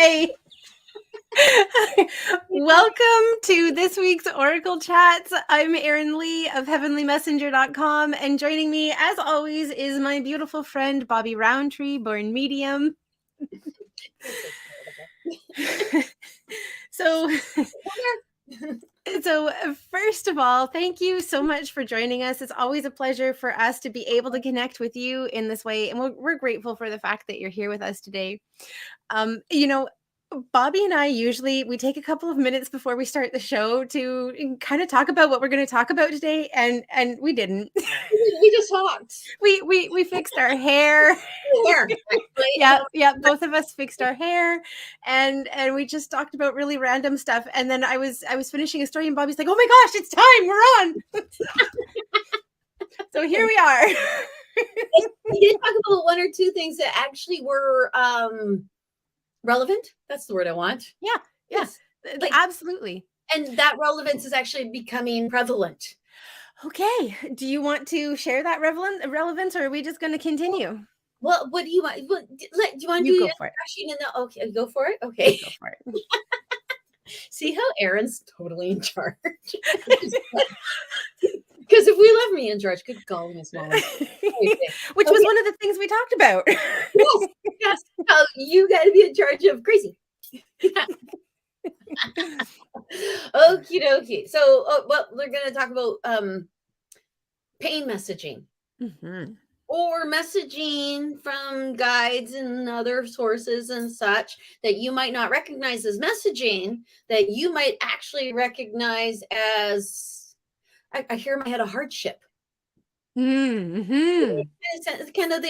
Hi. Welcome to this week's Oracle Chats. I'm Erin Lee of heavenlymessenger.com, and joining me, as always, is my beautiful friend Bobbi Rowntree, born medium. So first of all, thank you so much for joining us. It's always a pleasure for us to be able to connect with you in this way, and we're grateful for the fact that you're here with us today. Bobbi and I usually we take a couple of minutes before we start the show to kind of talk about what we're going to talk about today, and we didn't. We just talked. We fixed our hair. Yeah, both of us fixed our hair, and we just talked about really random stuff. And then I was finishing a story, and Bobbi's like, "Oh my gosh, it's time! We're on!" So here we are. We did talk about one or two things that actually were relevant. That's the word I want. Yeah. Yes. Like, absolutely. And that relevance is actually becoming prevalent. Okay. Do you want to share that relevance, or are we just going to continue? Well, what do you want? Do you want to do go for it? Okay, go for it. Okay, go for it. See how Erin's totally in charge. Because if we left me in charge, good golly, Miss Mama. Which was one of the things we talked about. Yes. How you got to be in charge of crazy. Okie dokie. So, we're going to talk about pain messaging. Mm-hmm. Or messaging from guides and other sources and such that you might not recognize as messaging, that you might actually recognize as, I hear in my head, a hardship. Mm-hmm. It's kind of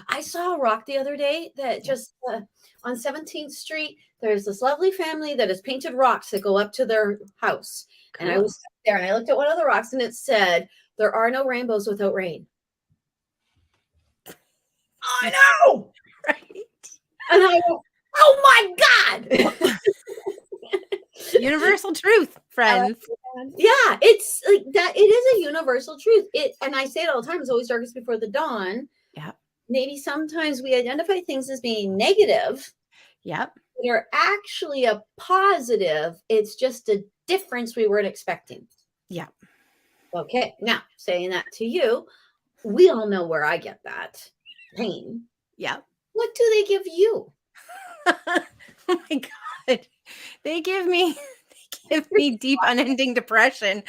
I saw a rock the other day that just on 17th Street, there's this lovely family that has painted rocks that go up to their house. Cool. And I was there and I looked at one of the rocks and it said, "There are no rainbows without rain." I know, right? And I go, "Oh my God!" Universal truth, friends. Yeah, it's like that. It is a universal truth. And I say it all the time. It's always darkest before the dawn. Yeah. Maybe sometimes we identify things as being negative. Yep. They're actually a positive. It's just a difference we weren't expecting. Yeah. Okay. Now, saying that to you, we all know where I get that pain. Yeah. What do they give you? Oh my God. They give me deep, unending depression.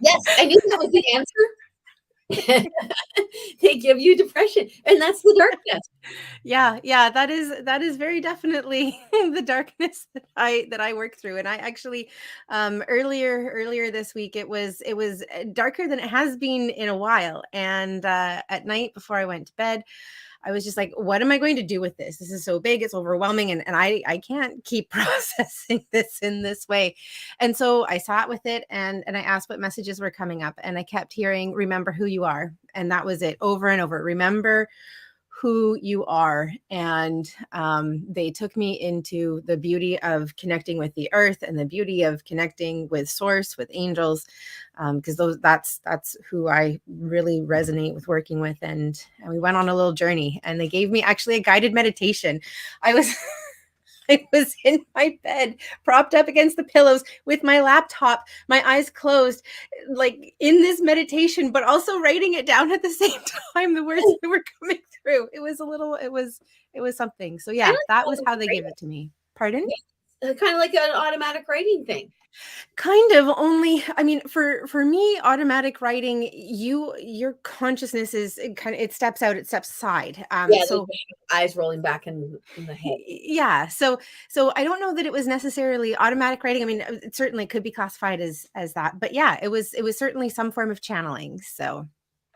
Yes, I knew that was the answer. They give you depression, and that's the darkness. Yeah, that is very definitely the darkness that I work through. And I actually earlier this week it was darker than it has been in a while. And at night before I went to bed, I was just like, what am I going to do with this? This is so big, it's overwhelming, and I can't keep processing this in this way. And so I sat with it and I asked what messages were coming up, and I kept hearing, remember who you are. And that was it, over and over. Remember who you are. And they took me into the beauty of connecting with the earth and the beauty of connecting with source, with angels, because that's who I really resonate with working with. And we went on a little journey, and they gave me actually a guided meditation. I was in my bed, propped up against the pillows with my laptop, my eyes closed, like in this meditation, but also writing it down at the same time, the words that were coming through. It was something. So yeah, that was how they gave it to me. Pardon? Kind of like an automatic writing thing. Kind of, only, I mean, for me, automatic writing, your consciousness is it steps out, it steps aside. So eyes rolling back in the head. Yeah. So I don't know that it was necessarily automatic writing. I mean, it certainly could be classified as that, but yeah, it was certainly some form of channeling. So.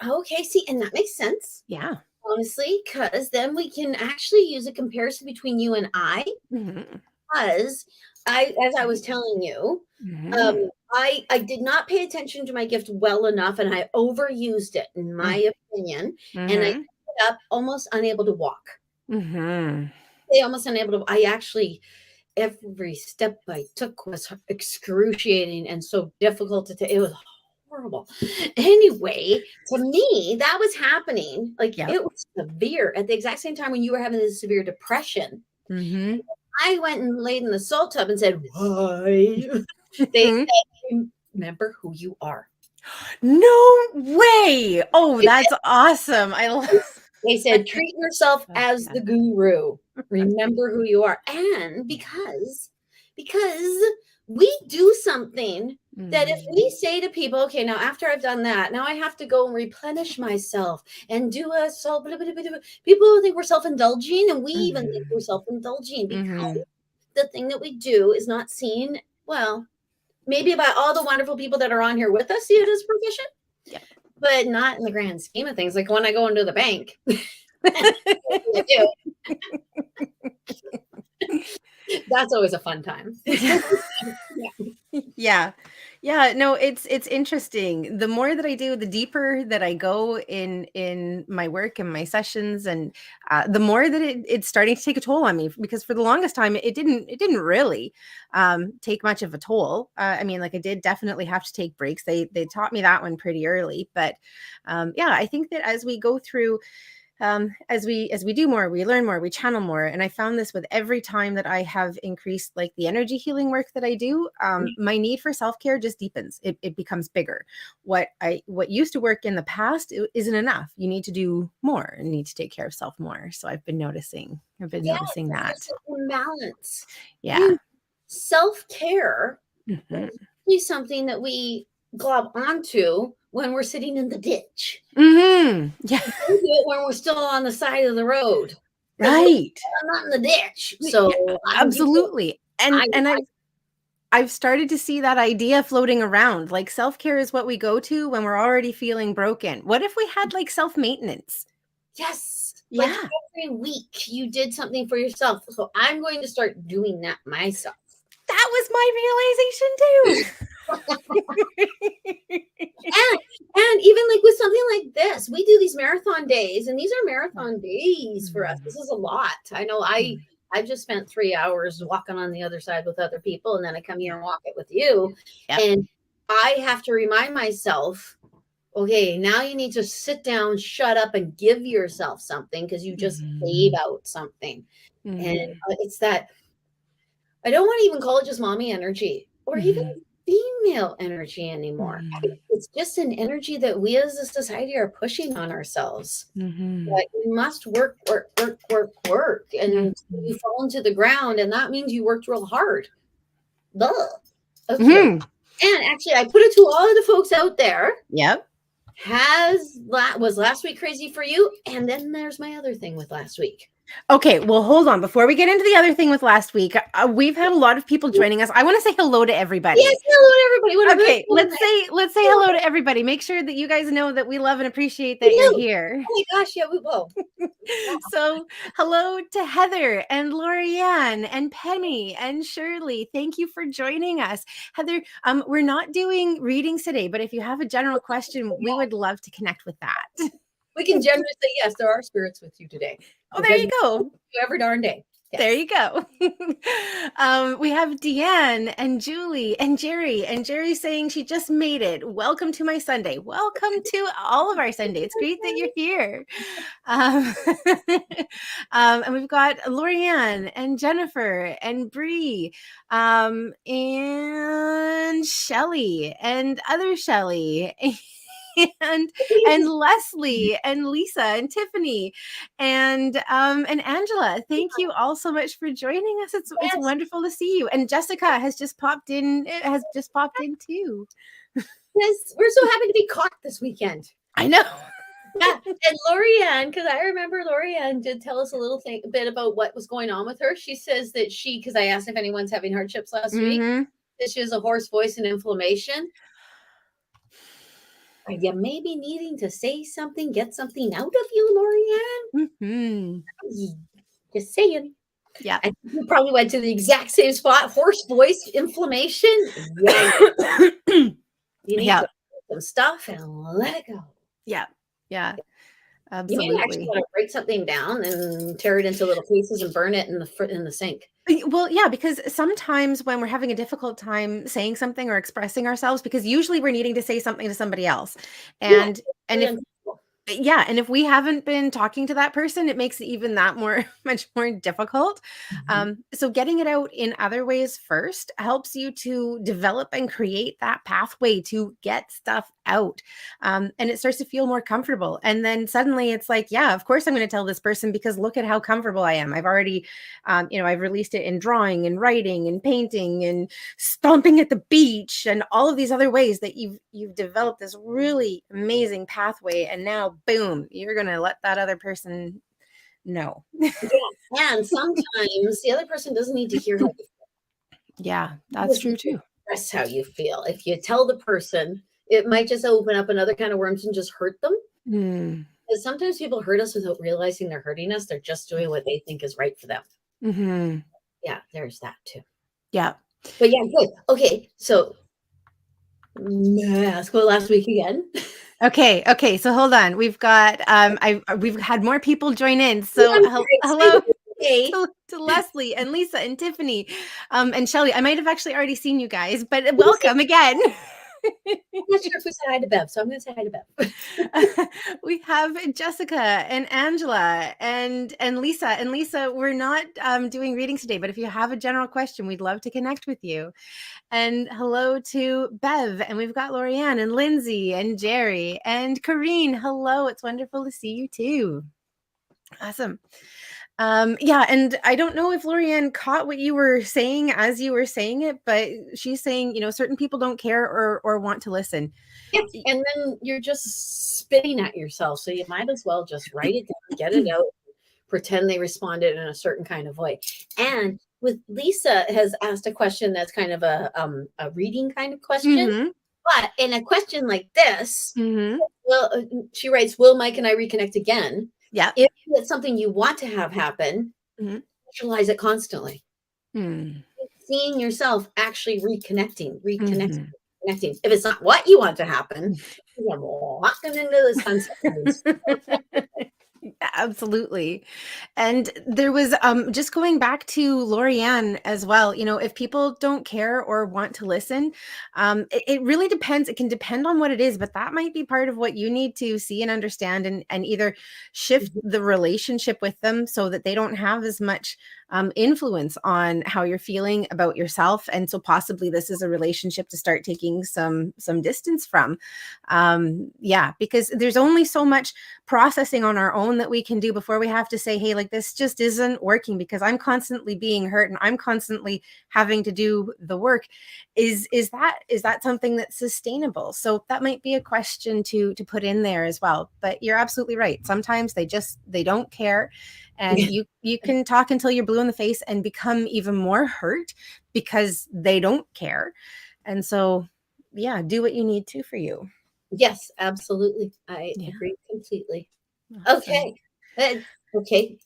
Okay. See, and that makes sense. Yeah. Honestly, because then we can actually use a comparison between you and I. Mm-hmm. Because as I was telling you, mm-hmm. I did not pay attention to my gift well enough, and I overused it, in my opinion, Mm-hmm. and I ended up almost unable to walk. Mm-hmm. Almost unable to. I actually, every step I took was excruciating and so difficult to take. It was horrible. Anyway, to me, that was happening. Like, it was severe at the exact same time when you were having this severe depression. Mm-hmm. I went and laid in the salt tub and said, "Why?" They said, "Remember who you are." No way. Oh, that's awesome. I love They said, "Treat yourself love as that. the guru. Remember who you are." And because we do something that if Mm-hmm. we say to people, "Okay, now after I've done that, now I have to go and replenish myself and do a self," blah, blah, blah, blah. People think we're self-indulging, and we even think we're self-indulging because Mm-hmm. the thing that we do is not seen well, maybe by all the wonderful people that are on here with us see it as profession, Yep. but not in the grand scheme of things. Like when I go into the bank, I do. That's always a fun time. Yeah. Yeah, no, it's interesting. The more that I do, the deeper that I go in my work and my sessions, and the more that it's starting to take a toll on me, because for the longest time it didn't really take much of a toll. I mean, like I did definitely have to take breaks. They taught me that one pretty early, but yeah, I think that as we go through, as we do more, we learn more, we channel more. And I found this with every time that I have increased like the energy healing work that I do, my need for self-care just deepens. It becomes bigger. What used to work in the past isn't enough. You need to do more and need to take care of self more. So I've been Yes, noticing and that. there's an imbalance. Yeah. And self-care Hmm. is something that we glob onto when we're sitting in the ditch. Hmm. Yeah. We don't do it when we're still on the side of the road because Right. I'm not in the ditch. Yeah, So I can do it. absolutely. And I, and I I've started to see that idea floating around. Like self-care is what we go to when we're already feeling broken. What if we had like self-maintenance? yes, like Yeah, every week you did something for yourself. So I'm going to start doing that myself. that was my realization too. And even like with something like this, we do these marathon days, and these are marathon days for us. Mhm. This is a lot. I know I've just spent 3 hours walking on the other side with other people, and then I come here and walk it with you. Yep. And I have to remind myself, okay, now you need to sit down, shut up, and give yourself something because you just gave Mhm. out something. And Mhm. it's that I don't want to even call it just mommy energy or even Mhm. female energy anymore. Mhm. It's just an energy that we as a society are pushing on ourselves. Mhm. But you must work, work, work, work, work. And Mhm. you fall into the ground, and that means you worked real hard. Duh. Okay. Mhm. And actually, I put it to all of the folks out there. Yep. Was last week crazy for you? And then there's my other thing with last week. Okay, well, hold on. Before we get into the other thing with last week, we've had a lot of people joining us. I want to say hello to Yes, everybody. hello to everybody. What a really Okay, cool let's say hello to everybody. Make sure that you guys know that we love and appreciate that you're Oh here. my gosh, yeah, we will. So, hello to Heather and Lorianne and Penny and Shirley. Thank you for joining us. Heather, we're not doing readings today, but if you have a general question, we would love to connect with that. We can generally say yes, there are spirits with you today Oh, there because you we go. do every darn day. There Yes. you go. We have Deanne and Julie and Jerry. And Jerry saying she just made it. Welcome to my Sunday. Welcome to all of our Sunday. It's great that you're here. Um, and we've got Lorianne and Jennifer and Bree, and Shelly and other Shelly. And Leslie and Lisa and Tiffany and Angela. Thank you all so much for joining us. It's Yes. wonderful to see you. And Jessica has just popped in. Has just popped in too. Yes. We're so happy to be caught this weekend. I know. Yeah. And Lorianne, because I remember Lorianne did tell us a bit about what was going on with her. She says that because I asked if anyone's having hardships last week, Mm-hmm. that she has a hoarse voice and inflammation. Are you maybe needing to say something, get something out of you, Lorianne? Mm-hmm. Just saying. Yeah. I think you probably went to the exact same spot. Hoarse voice, inflammation. Yeah, you need Yeah. to put some stuff and let it go. Yeah. Yeah. You may actually Absolutely. want to break something down and tear it into little pieces and burn it in the sink. Well, yeah, because sometimes when we're having a difficult time saying something or expressing ourselves, because usually we're needing to say something to somebody else. Yeah, And it's and really if uncomfortable. Yeah, and if we haven't been talking to that person, it makes it even that more much more difficult. Mhm. So getting it out in other ways first helps you to develop and create that pathway to get stuff out, and it starts to feel more comfortable. And then suddenly it's like, yeah, of course I'm going to tell this person because look at how comfortable I am. I've already, I've released it in drawing and writing and painting and stomping at the beach and all of these other ways that you've developed this really amazing pathway, and now boom, you're going to let that other person know. Yeah, and sometimes the other person doesn't need to hear how Yeah, you that's just need true to too. express how you feel. If you tell the person, it might just open up another kind of worms and just hurt them. Mm. Because sometimes people hurt us without realizing they're hurting us. They're just doing what they think is right for them. Mm-hmm. Yeah, there's that too. Yeah. But yeah, good. Okay, so let's go last week again. Okay, so hold on. We've had more people join in. Yeah, So I'm very hello excited. Okay. to Leslie and Lisa and Tiffany, and Shelly. I might have actually already seen you guys, but welcome again. I'm not sure if we said hi to Bev, so I'm going to say hi to Bev. We have Jessica and Angela and Lisa. And Lisa, we're not doing readings today, but if you have a general question, we'd love to connect with you. And hello to Bev, and we've got Lorianne and Lindsay and Jerry and Kareen. Hello, it's wonderful to see you too. Awesome. Yeah, and I don't know if Lorianne caught what you were saying as you were saying it, but she's saying, certain people don't care or want to listen. Yeah, and then you're just spitting at yourself, so you might as well just write it down, get it out, pretend they responded in a certain kind of way. And with Lisa has asked a question that's kind of a reading kind of question, Mm-hmm. but in a question like this, Mm-hmm. well, she writes, "Will Mike and I reconnect again?" Yeah. If it's something you want to have happen, Mm-hmm. visualize it constantly. Mm-hmm. Seeing yourself actually reconnecting, reconnecting, Mm-hmm. connecting. If it's not what you want to happen, you're walking into the sunset. Absolutely. And there was just going back to Lorianne as well, if people don't care or want to listen, it really depends. It can depend on what it is, but that might be part of what you need to see and understand, and either shift the relationship with them so that they don't have as much influence on how you're feeling about yourself. And so possibly this is a relationship to start taking some distance from. Yeah, because there's only so much processing on our own that we can do before we have to say, hey, like this just isn't working because I'm constantly being hurt and I'm constantly having to do the work. Is that something that's sustainable? So that might be a question to put in there as well. But you're absolutely right. Sometimes they don't care, and you can talk until you're blue in the face and become even more hurt because they don't care. And so yeah, do what you need to for you. Yes, absolutely. I Yeah. agree completely. Awesome. Okay. Okay.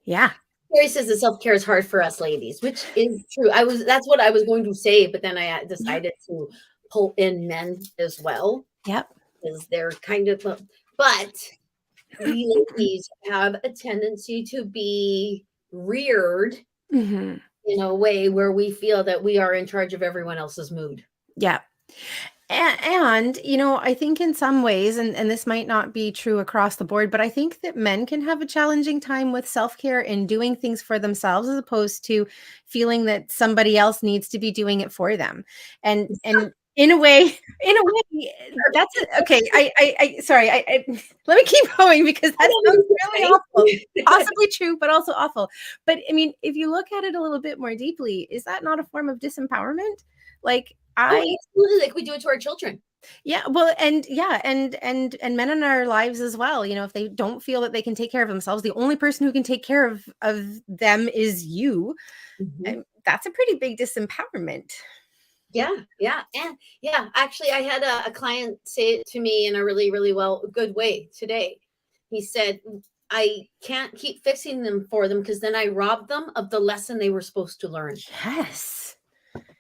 Yeah. Carrie says that self-care is hard for us ladies, which is true. That's what I was going to say, but then I Yeah. decided to pull in men as well Yep. because they're kind of, but we ladies have a tendency to be reared Hmm. in a way where we feel that we are in charge of everyone else's mood. Yeah. And I think in some ways, and this might not be true across the board, but I think that men can have a challenging time with self-care and doing things for themselves as opposed to feeling that somebody else needs to be doing it for them. And in a way, that's it. Okay. I sorry. Let me keep going because I that don't sounds know really what awful. you're saying. Possibly true, but also awful. But I mean, if you look at it a little bit more deeply, is that not a form of disempowerment? Like Oh, I absolutely. Like we do it to our children. Yeah, well, and yeah, and men in our lives as well, if they don't feel that they can take care of themselves, the only person who can take care of them is you. Mhm. And that's a pretty big disempowerment. Yeah, yeah, and yeah. Actually, I had a client say it to me in a really, really good way today. He said, "I can't keep fixing them for them because then I rob them of the lesson they were supposed to learn." Yes.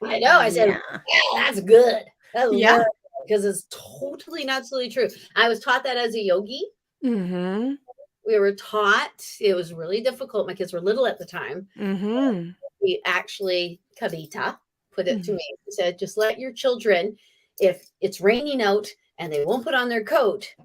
I know. I said, Yeah. "Yeah, that's good. That's Yeah. very because it's totally and absolutely true." I was taught that as a yogi. Mhm. We were taught it was really difficult. My kids were little at the time. Mhm. We actually, Kavita put it to Mhm. me. She said, just let your children, if it's raining out and they won't put on their coat,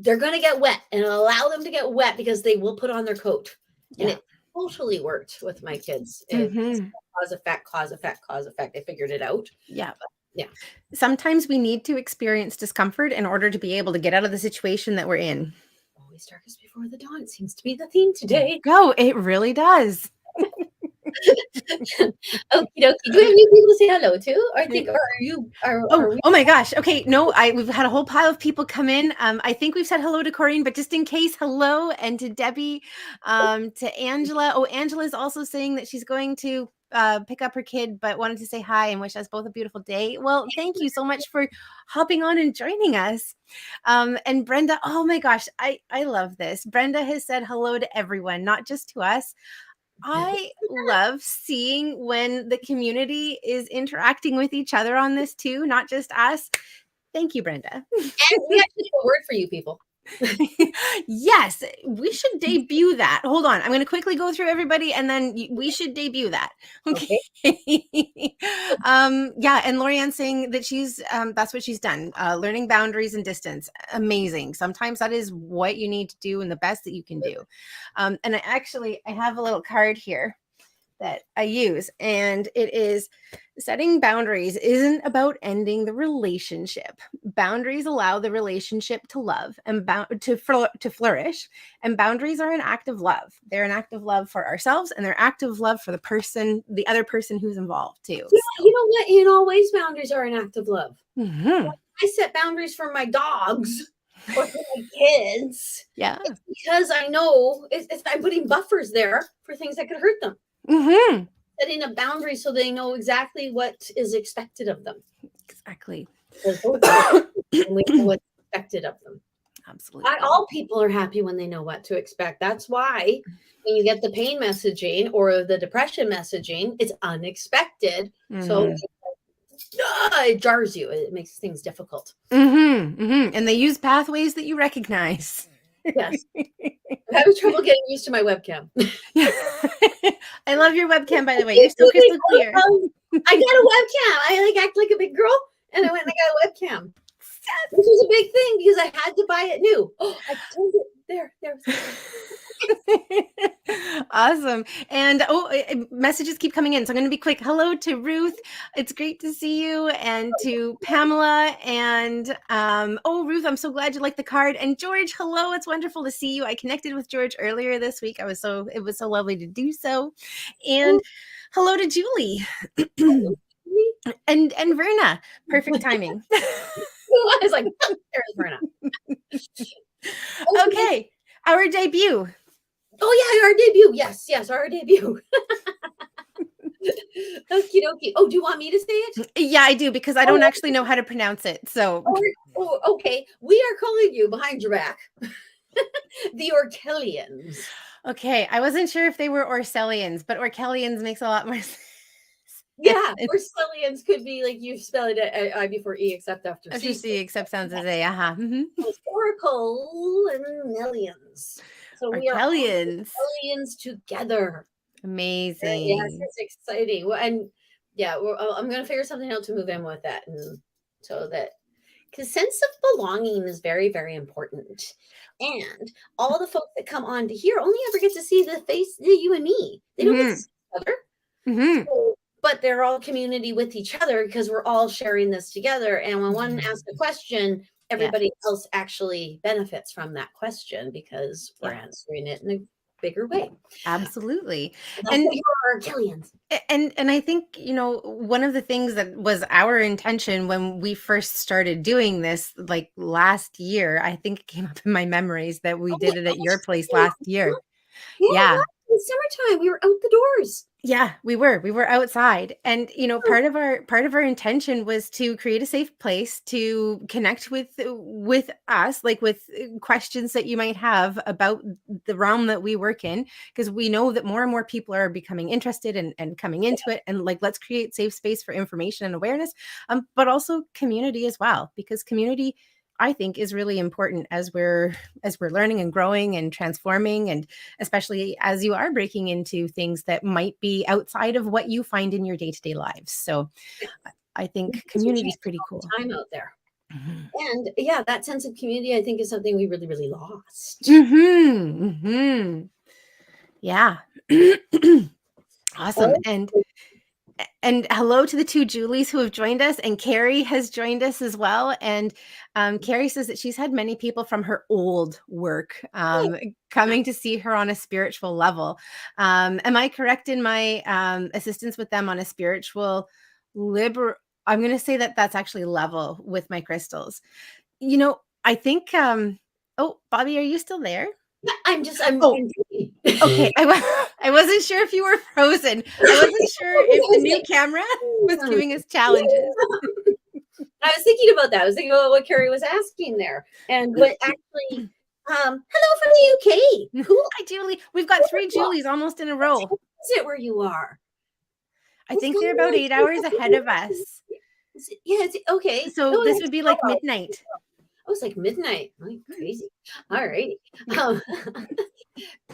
they're going to get wet, and allow them to get wet because they will put on their coat. And Yeah. it totally worked with my kids. It's Mm-hmm. cause effect, cause effect, cause effect. I figured it out. Yeah. But yeah. Sometimes we need to experience discomfort in order to be able to get out of the situation that we're in. Always darkest before the dawn. It seems to be the theme today. Go. It really does. Okie dokie. Do we have new people to say hello to? I think, or are you? Are we? Oh my gosh. Okay. No, we've had a whole pile of people come in. I think we've said hello to Corinne, but just in case, hello, and to Debbie, to Angela. Oh, Angela's also saying that she's going to pick up her kid, but wanted to say hi and wish us both a beautiful day. Well, thank you so much for hopping on and joining us. And Brenda, oh my gosh, I love this. Brenda has said hello to everyone, not just to us. I love seeing when the community is interacting with each other on this too, not just us. Thank you, Brenda. And we actually have a word for you people. Yes, we should debut that. Hold on. I'm going to quickly go through everybody and then we should debut that. Okay. Yeah. And Lorianne saying that she's, that's what she's done. Learning boundaries and distance. Amazing. Sometimes that is what you need to do and the best that you can do. And I have a little card here that I use, and it is setting boundaries isn't about ending the relationship. Boundaries allow the relationship to love and to flourish, and boundaries are an act of love. They're an act of love for ourselves, and they're an act of love for the other person who's involved too. Yeah, you know what? In all ways, boundaries are an act of love. Mm-hmm. I set boundaries for my dogs or for my kids. Yeah, it's because I know I'm putting buffers there for things that could hurt them. Mm-hmm. Setting a boundary so they know exactly what is expected of them. Exactly. And we know what's expected of them. Absolutely. Not all people are happy when they know what to expect. That's why when you get the pain messaging or the depression messaging, it's unexpected. Mm-hmm. So it jars you. It makes things difficult. Mm-hmm. Mm-hmm. And they use pathways that you recognize. Yes. I'm having trouble getting used to my webcam. I love your webcam, by the way. You're so crystal clear. I got a webcam. I act like a big girl, and I went and I got a webcam. Which was a big thing because I had to buy it new. Oh, I told it. There. Awesome. And messages keep coming in, so I'm going to be quick. Hello to Ruth. It's great to see you. And to Pamela. And Ruth, I'm so glad you like the card. And George, hello. It's wonderful to see you. I connected with George earlier this week. It was so lovely to do so. And hello to Julie. and Verna. Perfect timing. I was like, there's Verna. Okay, our debut. Oh yeah, our debut. Yes, our debut. Okie dokie. Oh, do you want me to say it? Yeah, I do, because I don't actually know how to pronounce it. So okay. We are calling you behind your back the Orkellians. Okay, I wasn't sure if they were Orcellians, but Orkellians makes a lot more sense. Yeah, Orcellians could be like you spell it I before E except after C. C, except sounds as A. Mm-hmm. Oracle and Millions. So we are Orkellians together. Amazing. Yes, it's exciting. Well, and yeah, I'm going to figure something out to move in with that, and so that because sense of belonging is very, very important. And all the folks that come on to here only ever get to see the face of you and me. They don't get to see each other. Mm-hmm. So, but they're all community with each other because we're all sharing this together. And when one asks a question, everybody else actually benefits from that question because we're answering it in a bigger way. Absolutely. And Killians. And I think, one of the things that was our intention when we first started doing this, like last year, I think it came up in my memories that we did it at your place last year. Yeah. In summertime, we were out the doors. Yeah, we were outside. And, part of our intention was to create a safe place to connect with us, like with questions that you might have about the realm that we work in, because we know that more and more people are becoming interested and coming into it. And like, let's create safe space for information and awareness, but also community as well, because community, I think, is really important as we're learning and growing and transforming, and especially as you are breaking into things that might be outside of what you find in your day-to-day lives. So I think community is pretty cool. Time out there. Mhm. And yeah, that sense of community, I think, is something we really, really lost. Mhm. Mhm. Yeah. Awesome. Oh, And hello to the 2 Julies who have joined us, and Carrie has joined us as well, and, Carrie says that she's had many people from her old work, coming to see her on a spiritual level. Am I correct in my, assistance with them on a spiritual liber I'm gonna say that that's actually level with my crystals. You know, I think, oh, Bobby, are you still there? yeah, I'm Oh, intrigued. okay. I wasn't sure if you were frozen. I wasn't sure if the new camera was giving us challenges. I was thinking about that. I was thinking about what Carrie was asking there, and what actually. Hello from the UK. Cool. Hi, Julie. We've got 3 Julies almost in a row. Is it where you are? I What's think going they're about on? 8 hours ahead of us. Yeah, it's okay. So No, this that's would be like midnight. I was like midnight. Like crazy. All right. Um,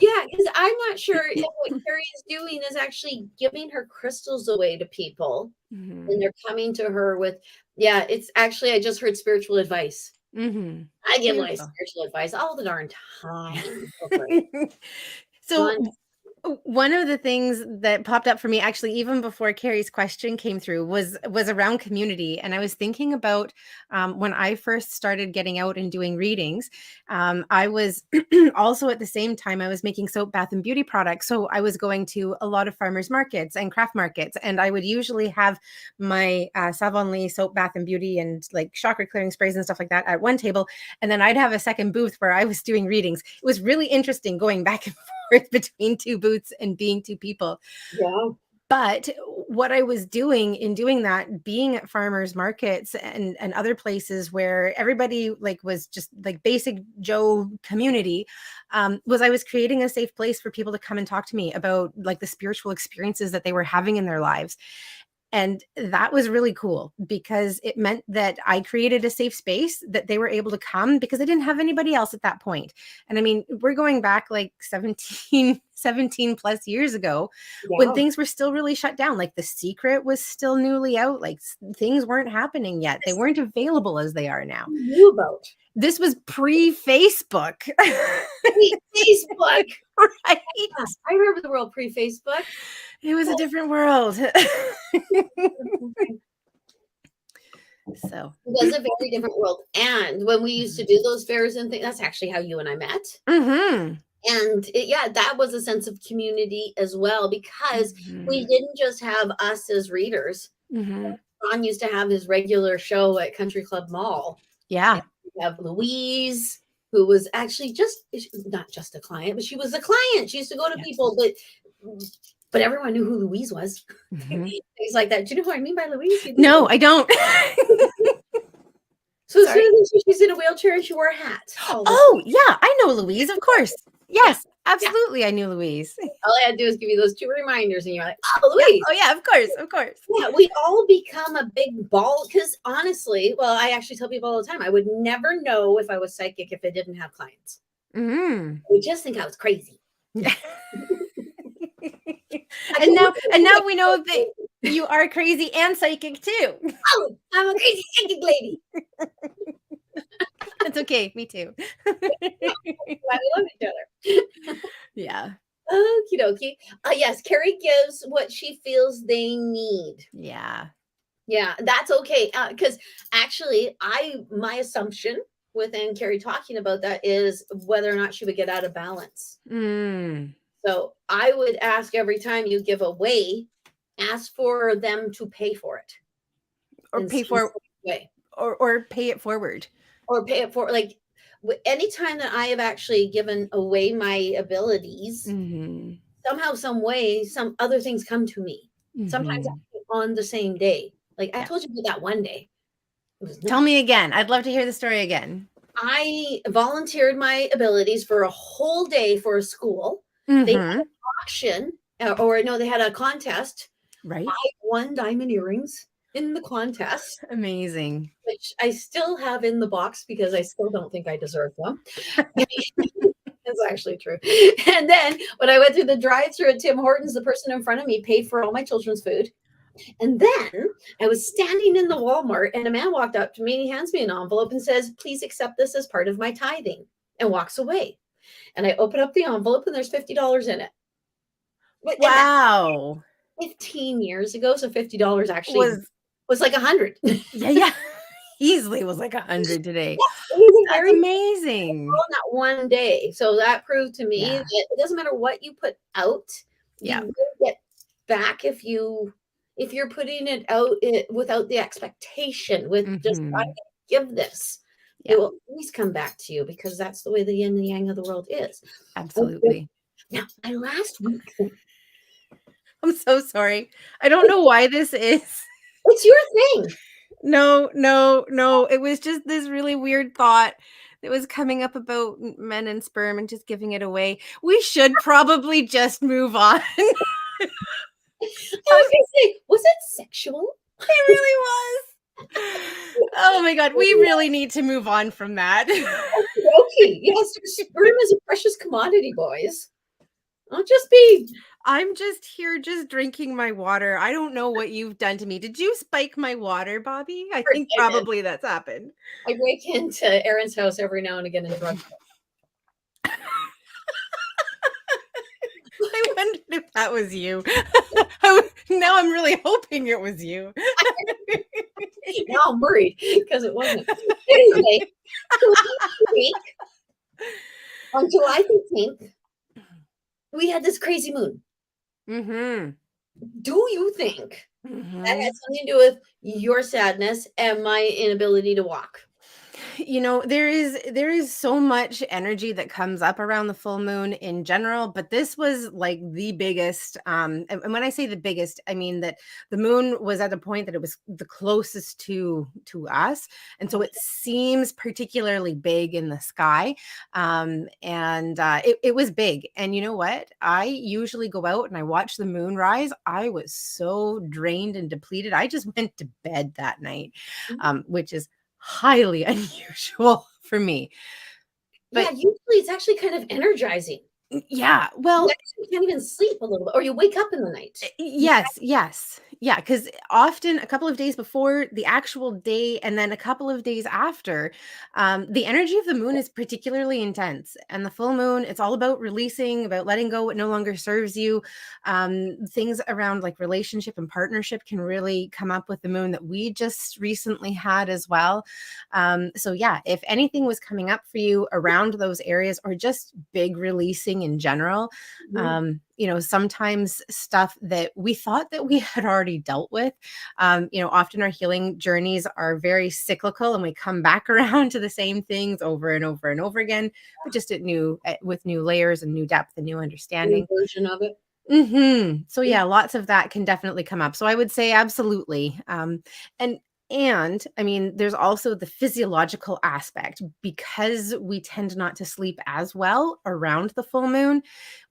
yeah, because I'm not sure if what Carrie is doing is actually giving her crystals away to people, and Mhm. they're coming to her with. Yeah, it's actually I just heard spiritual advice. Mhm. I give away Beautiful. spiritual advice all the darn time. Go for it. So one of the things that popped up for me actually even before Carrie's question came through was around community, and I was thinking about when I first started getting out and doing readings. I was also at the same time I was making soap, bath, and beauty products, so I was going to a lot of farmers markets and craft markets, and I would usually have my Savon Lee soap, bath, and beauty, and like chakra clearing sprays and stuff like that at one table, and then I'd have a second booth where I was doing readings. It was really interesting going back and forth between 2 booths and being 2 people. Yeah. But what I was doing in doing that, being at farmers markets and other places where everybody like was just like basic Joe community, was I was creating a safe place for people to come and talk to me about like the spiritual experiences that they were having in their lives. And that was really cool because it meant that I created a safe space that they were able to come because I didn't have anybody else at that point. And I mean, we're going back like 17 plus years ago when Yeah. things were still really shut down. Like The Secret was still newly out, like things weren't happening yet. They This weren't available as they are now. you knew about. This was pre-Facebook. Wait, Facebook. Right? Yeah, I remember the world pre-Facebook. It was a different world. So, It was a very different world. And when we used to do those fairs and things, that's actually how you and I met. mhm. And yeah, that was a sense of community as well because we Mhm. didn't just have us as readers. Mhm. Ron used to have his regular show at Country Club Mall. And Yeah. we have Louise, who was actually just not just a client, but she was a client. She used to go to Yes. people, but everyone knew who Louise was. Mhm. Things like that. Do you know who I mean by Louise? You do. No, I don't. So as soon Sorry. as she's in a wheelchair and she wore a hat all the Oh, time. yeah, I know Louise, of course. Yeah. Yes, Yeah. absolutely, I knew Louise. All I had to do is give you those 2 reminders and you're like, oh, Yeah. Louise. Oh, yeah, of course, of course. Yeah, we all become a big ball because honestly, well, I actually tell people all the time, I would never know if I was psychic if I didn't have clients. Mhm. I would just think I was crazy. I And go, now we know that you are crazy and psychic too. oh, I'm a crazy psychic lady. That's okay, me too. Why we love each other. Yeah, Okie dokie. Yes, Carrie gives what she feels they need. yeah. Yeah, that's okay. Because actually, my assumption within Carrie talking about that is whether or not she would get out of balance. Mm. So I would ask every time you give away, ask for them to pay for it Or in pay some for sort of way, or pay it forward. or pay it for like anytime that I have actually given away my abilities, Mhm. somehow, some way, some other things come to me. Sometimes Mhm. on the same day. Like I Yeah. told you about that one day. It was Tell nuts. me again. I'd love to hear the story again. I volunteered my abilities for a whole day for a school. They had Mhm. an auction, or no, they had a contest. I Right? won diamond earrings in the contest, Amazing. which I still have in the box because I still don't think I deserve them. That's actually true. And then when I went through the drive-through at Tim Hortons, the person in front of me paid for all my children's food. And then I was standing in the Walmart and a man walked up to me and he hands me an envelope and says, please accept this as part of my tithing, and walks away. And I open up the envelope and there's $50 in it. And that's Wow. 15 years ago. So $50 actually Was was like 100. yeah. Easily was like 100 today. It was a That's very amazing. all in that one day. So that proved to me Yeah. that it doesn't matter what you put out, you Yeah. will get back if you're putting it out without the expectation, with just I Mhm. give this. It Yeah. will always come back to you because that's the way the yin and the yang of the world is. Okay. Absolutely. Now, my last week, I'm so sorry. I don't know why this is. it's your thing. No, no, no. It was just this really weird thought that was coming up about men and sperm and just giving it away. We should probably just move on. I was gonna say, was it sexual? It really was. Oh my god, we really need to move on from that. Okay, yes, sperm is a precious commodity, boys. I'll just be. I'm just here just drinking my water. I don't know what you've done to me. Did you spike my water, Bobby? I think I did. probably that's happened. I break into Erin's house every now and again and drug I wondered if that was you. Now I'm really hoping it was you. now I'm worried because it wasn't. Anyway, so last week, on July 15th, we had this crazy moon. Mm-hmm. Do you think that Mm-hmm. had something to do with your sadness and my inability to walk? You know, there is so much energy that comes up around the full moon in general, but this was like the biggest, and when I say the biggest, I mean that the moon was at a point that it was the closest to us, and so it seems particularly big in the sky. And it was big. And you know what, I usually go out and I watch the moon rise. I was so drained and depleted, I just went to bed that night, which is highly unusual for me. Yeah, But usually it's actually kind of energizing. yeah, You well, actually can't even sleep a little bit, or you wake up in the night. yes, yes. Yeah, because often a couple of days before the actual day and then a couple of days after, the energy of the moon is particularly intense. And the full moon, it's all about releasing, about letting go what no longer serves you. Things around like relationship and partnership can really come up with the moon that we just recently had as well. So yeah, if anything was coming up for you around those areas or just big releasing in general, Mhm. sometimes stuff that we thought that we had already dealt with, often our healing journeys are very cyclical and we come back around to the same things over and over and over again, but just with new layers and new depth and new New understanding. version of it. So Mhm. yeah, lots of that can definitely come up. So I would say absolutely. And I mean, there's also the physiological aspect because we tend not to sleep as well around the full moon.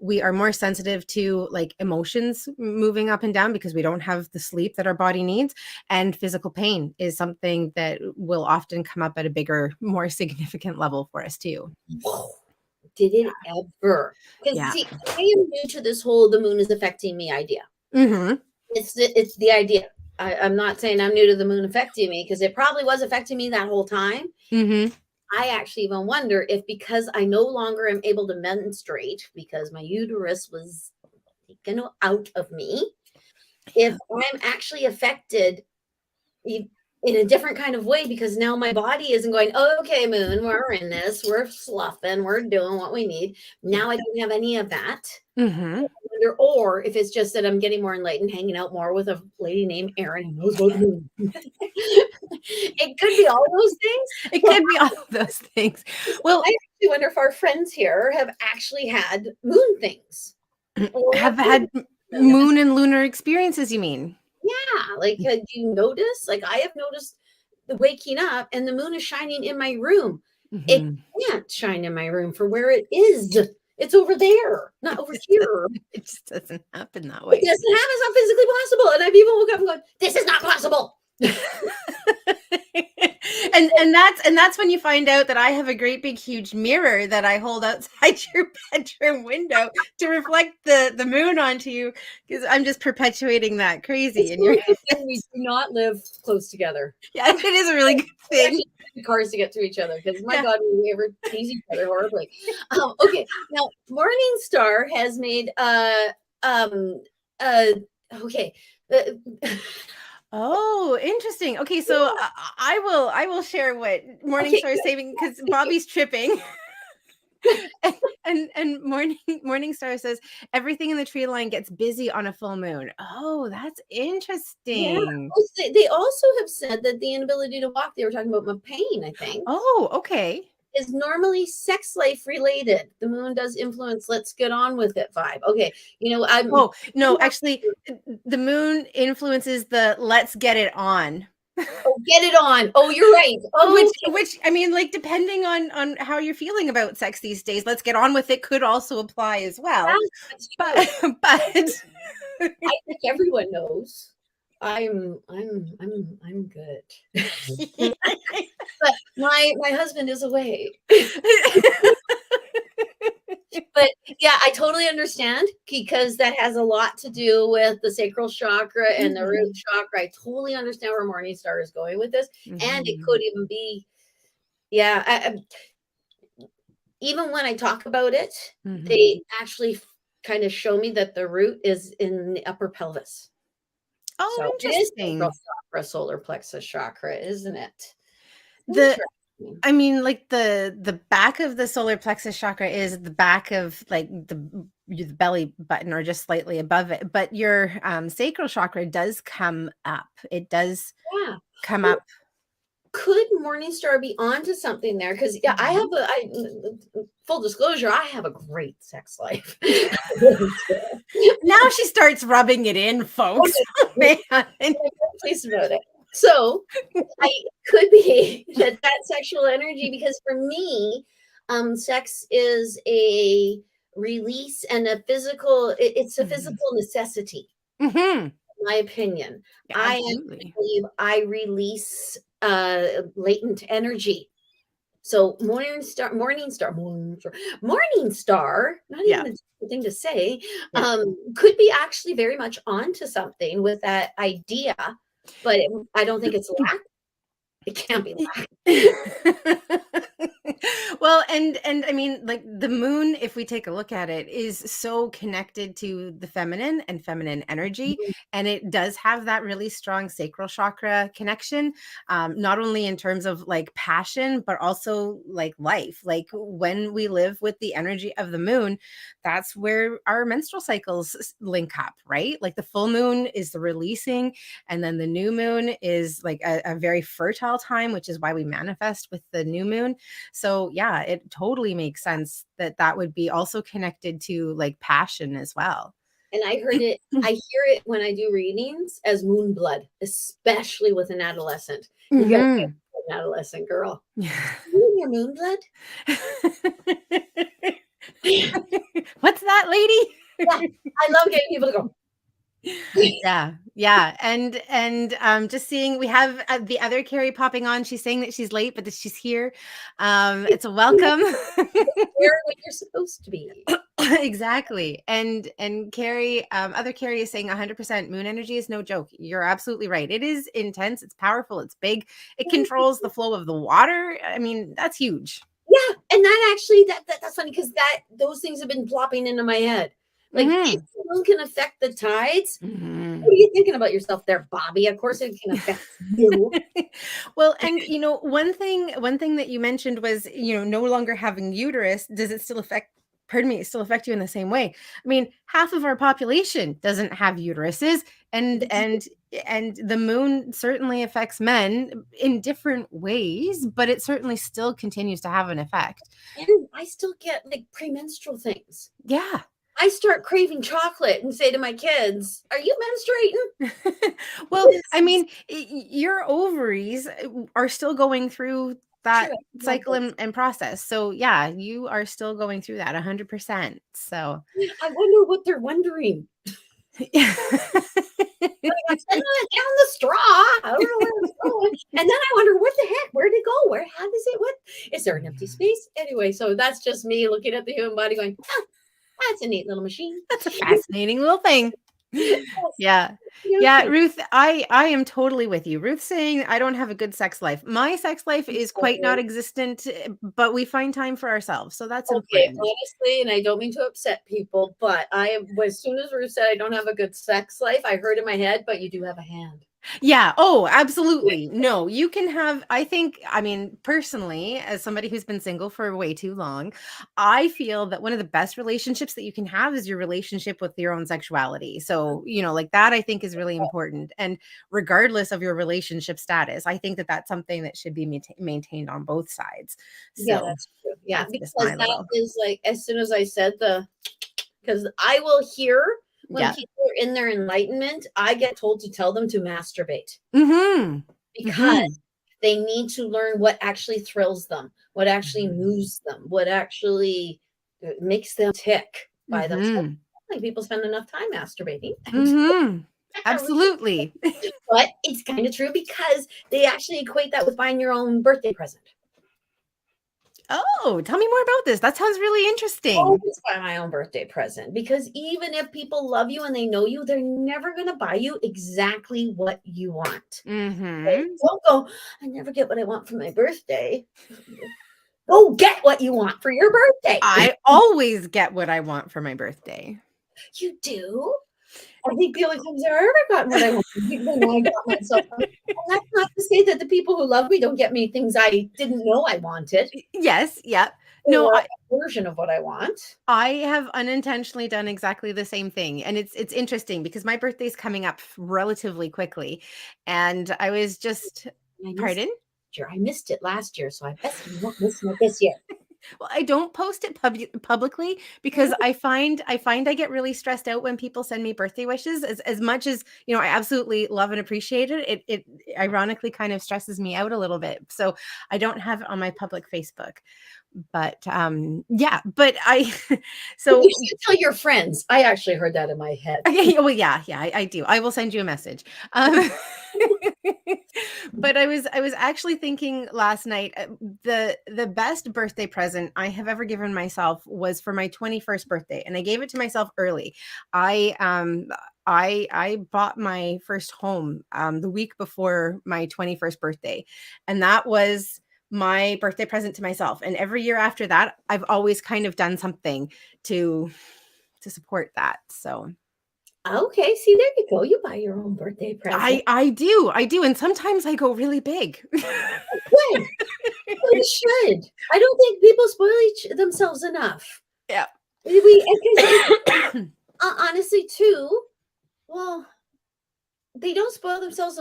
We are more sensitive to like emotions moving up and down because we don't have the sleep that our body needs. And physical pain is something that will often come up at a bigger, more significant level for us too. Whoa. Did it ever? Because Yeah. see, I am new to this whole "the moon is affecting me" idea. Hmm. It's the idea. I'm not saying I'm new to the moon affecting me because it probably was affecting me that whole time. Hmm. I actually even wonder if because I no longer am able to menstruate because my uterus was taken out of me, if I'm actually affected in a different kind of way because now my body isn't going, oh, okay, moon, we're in this, we're sloughing, we're doing what we need. Yeah. Now I don't have any of that. Hmm. Or if it's just that I'm getting more enlightened, hanging out more with a lady named Erin who knows about the moon. It could be all those things. It But could be all of those things. Well, I actually wonder if our friends here have actually had moon things or have have heard had them. moon and lunar experiences, you mean? Yeah, like do you notice? Like I have noticed the waking up and the moon is shining in my room. It Mhm. can't shine in my room for where it is. It's over there, not over here. It just doesn't happen that It way. doesn't happen. It's not physically possible. And I've even woke up and gone, this is not possible. And and that's when you find out that I have a great big huge mirror that I hold outside your bedroom window to reflect the moon onto you, because I'm just perpetuating that crazy It's in your really good thing we do not live close together. yeah, it is a really good We thing. actually take cars to get to each other because my Yeah. God, we ever tease each other horribly. Okay, now Morningstar has made um uh okay. Uh, Oh, interesting. Okay, so yeah, I will share what okay, Morningstar is good. saying, because Thank you. Bobby's tripping. And Morningstar says everything in the tree line gets busy on a full moon. Oh, that's Yeah. interesting. Oh, they also have said that the inability to walk, they were talking about my pain, I think, Oh, okay. is normally sex life related. The moon does influence let's get on with it vibe. Okay, I'm Oh, no, actually, the moon influences the let's get it on. oh, get it on. Oh, you're right. Oh, Which I mean, like, depending on how you're feeling about sex these days, let's get on with it could also apply as well. yeah, that's But true. but I think everyone knows. I'm good. But my husband is away. But yeah, I totally understand because that has a lot to do with the sacral chakra and the root Mhm, chakra. I totally understand where Morningstar is going with this. And it mhm, could even be, yeah, even when I talk about it, mhm. they actually kind of show me that the root is in the upper pelvis. Oh, So it is sacral interesting. chakra, solar plexus chakra, isn't it? The Interesting. I mean, like, the back of the solar plexus chakra is the back of, like, the belly button, or just slightly above it, but your, sacral chakra does come up. It does Yeah. come Well, up. could Morningstar be onto something there? Because yeah, Mhm. full disclosure, I have a great sex life. Now she starts rubbing it in, folks. Okay, Man. pleased about it. So I could be that sexual energy because for me, sex is a release and a physical. It's a Mhm. physical necessity. Mhm. My opinion. Yeah, I actually absolutely. believe I release latent energy. So Morning Star, not Yeah. even a thing to say, Yeah. could be actually very much onto something with that idea, but I don't think it's lack. It can't be lack. Well, and I mean, like, the moon, if we take a look at it, is so connected to the feminine and feminine energy, and it does have that really strong sacral chakra connection, not only in terms of, like, passion, but also, like, life. Like, when we live with the energy of the moon, that's where our menstrual cycles link up, right? Like, the full moon is the releasing, and then the new moon is like a very fertile time, which is why we manifest with the new moon. So yeah, it totally makes sense that that would be also connected to, like, passion as well. And I hear it when I do readings as moon blood, especially with an adolescent. You got to get Mhm. an adolescent girl. You and your moon blood? Yeah, What's that, lady? I love getting people to go. Yeah, yeah, and just seeing, we have, the other Carrie popping on. She's saying that she's late, but that she's here. It's a welcome. Where when you're supposed to be. Exactly. And Carrie, other Carrie is saying 100% moon energy is no joke. You're absolutely right. It is intense, it's powerful, it's big. It controls the flow of the water. I mean, that's huge. Yeah, and that actually that's funny because those things have been plopping into my head. Like if Mhm. the moon can affect the tides, what are Mhm. you thinking about yourself there, Bobby? Of course it can affect you. Well, and one thing that you mentioned was, no longer having uterus. Does it still affect, pardon me, still affect you in the same way? I mean, half of our population doesn't have uteruses, and the moon certainly affects men in different ways, but it certainly still continues to have an effect. And I still get like premenstrual things. Yeah. I start craving chocolate and say to my kids, "Are you menstruating?" Well, I mean, your ovaries, are still going through True, that I love cycle those. and process. So yeah, you are still going through that 100%. So I wonder what they're wondering. Like, I'm sending it down the straw. I don't know where it's going. And then I wonder what the heck, where'd it go? Where there an empty space? Anyway, so that's just me looking at the human body going, that's a neat little machine. That's a fascinating little thing. Yes. Yeah. Yeah, Okay. Ruth, I am totally with you. Ruth saying I don't have a good sex life. My sex life is quite not existent, but we find time for ourselves. So that's Okay, important. honestly, and I don't mean to upset people, but as soon as Ruth said I don't have a good sex life, I heard in my head, but you do have a hand. Yeah. Oh, absolutely. No, you can have, I mean, personally, as somebody who's been single for way too long, I feel that one of the best relationships that you can have is your relationship with your own sexuality. So, like that, I think is really important. And regardless of your relationship status, I think that that's something that should be maintained on both sides. Yeah, So that's true. Yeah, that's just because my that little, is like as soon as I said because I will hear when yeah. people are in their enlightenment, I get told to tell them to masturbate Mm-hmm. because Mm-hmm. they need to learn what actually thrills them, what actually moves them, what actually makes them tick by themselves. Mm-hmm. Like people spend enough time masturbating. Mm-hmm. Absolutely. But it's kind of true because they actually equate that with buying your own birthday present. Oh, tell me more about this. That sounds really interesting. Always buy my own birthday present because even if people love you and they know you, they're never going to buy you exactly what you want. They Mhm. don't go, I never get what I want for my birthday. Go get what you want for your birthday. I always get what I want for my birthday. You do? I think the only times I've ever gotten what I want is when I got myself. And that's not to say that the people who love me don't get me things I didn't know I wanted Yes, yep. No, or a version of what I want. I have unintentionally done exactly the same thing, and it's interesting because my birthday's coming up relatively quickly, and I was just I missed pardon? it last year. I missed it last year, so I best be not missing it this year. Well, I don't post it publicly because Mhm. I find I get really stressed out when people send me birthday wishes. As much as I absolutely love and appreciate it. It ironically kind of stresses me out a little bit. So I don't have it on my public Facebook. But yeah, but I so You should tell your friends. I actually heard that in my head. okay, well, yeah, I do. I will send you a message. But I was actually thinking last night, the best birthday present I have ever given myself was for my 21st birthday, and I gave it to myself early. I bought my first home the week before my 21st birthday, and that was my birthday present to myself. And every year after that, I've always kind of done something to support that. So Okay, see, there you go. You buy your own birthday present. I do, and sometimes I go really big. Good. Well, you should. I don't think people spoil themselves enough. Yeah. And honestly, too, well, they don't spoil themselves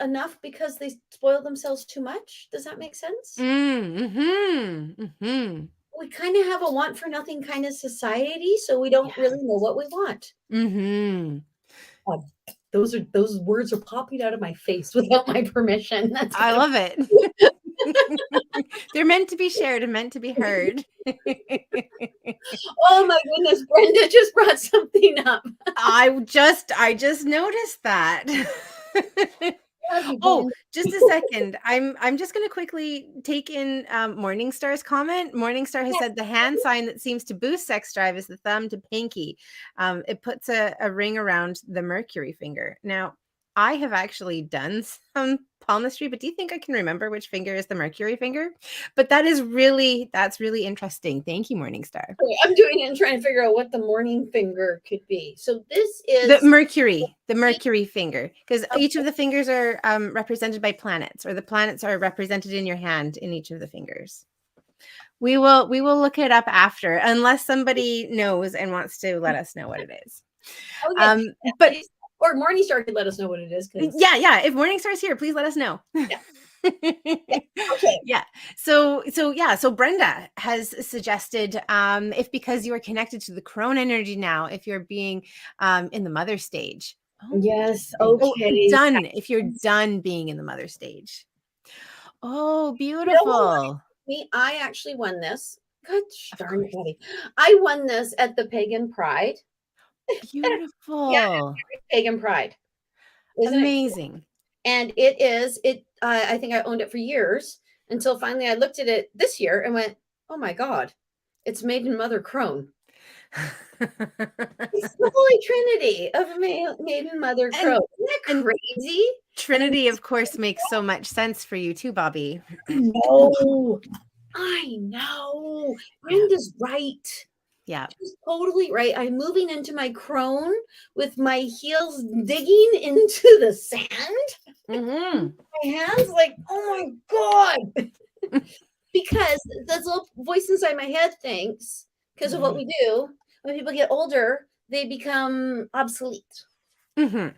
enough because they spoil themselves too much. Does that make sense? Mhm, mhm. We kind of have a want for nothing kind of society, so we don't Yeah. really know what we want. Mhm. Um, those words are popping out of my face without my permission. That's I kind of love it. They're meant to be shared and meant to be heard. oh my goodness, Brenda just brought something up. I just noticed that. Love you, Oh, Brenda. just a second. I'm just gonna quickly take in Morningstar's comment. Morningstar has Yes. said the hand sign that seems to boost sex drive is the thumb to pinky. It puts a ring around the Mercury finger. Now, I have actually done some palmistry, but do you think I can remember which finger is the Mercury finger? But that's really interesting. Thank you, Morningstar. Okay, I'm doing it and trying to figure out what the morning finger could be. So this The is Mercury, the Mercury finger, because each of the fingers are represented by planets, or the planets are represented in your hand in each of the fingers. We will look it up after, unless somebody knows and wants to let us know what it is. okay. But Or Morningstar could let us know what it is because yeah, if Morningstar's here, please let us know. yeah, yeah. Okay. Yeah. So Brenda has suggested if because you are connected to the crone energy now, if you're being in the mother stage. Oh, Yes. interesting. Oh, Okay. done. If you're done being in the mother stage. Oh, You know what? beautiful. Me, I actually won this. God Of darn it, course. Betty. I won this at the Pagan Pride. Yeah, Beautiful. Pagan Pride. Isn't it? Amazing. And it is. I think I owned it for years until finally I looked at it this year and went, oh my God, it's Maiden Mother Crone. It's the Holy Trinity of Maiden Mother Crone. Isn't that crazy? Trinity, of course, makes so much sense for you too, Bobbi. I know. Brenda's right. Yeah. She's totally right. I'm moving into my crone with my heels digging into the sand. Mm-hmm. My hands like, oh my God. Because this little voice inside my head thinks, because of what we do, when people get older, they become obsolete. Mm-hmm.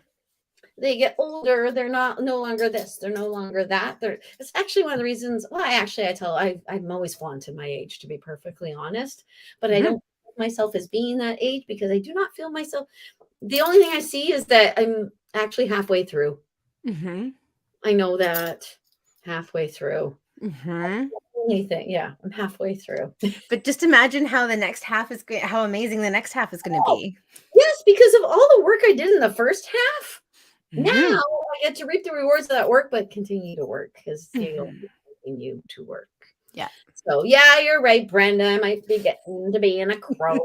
They get older, they're no longer this, they're no longer that. It's actually one of the reasons. Well, I'm always flaunted my age, to be perfectly honest, but I don't feel myself as being that age because I do not feel myself. The only thing I see is that I'm actually halfway through. Mm-hmm. I know that halfway through. Mm-hmm. Yeah, I'm halfway through. But just imagine how the next half is how amazing the next half is going to be. Yes, because of all the work I did in the first half. Now Mm-hmm. I get to reap the rewards of that work, but continue to work because you continue to work. Yeah. So yeah, you're right, Brenda. I might be getting to be in a crow.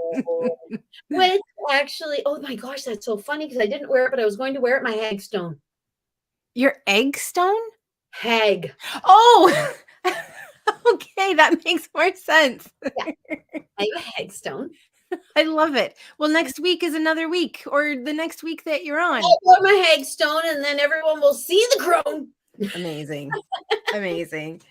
Which actually, oh my gosh, that's so funny because I didn't wear it, but I was going to wear it my hag stone. Your egg stone? Hag. Oh, okay, that makes more sense. Yeah, I have a hag stone. I love it. Well, next week is another week, or the next week that you're on. I'll wear my hag stone, and then everyone will see the crone. Amazing. Amazing.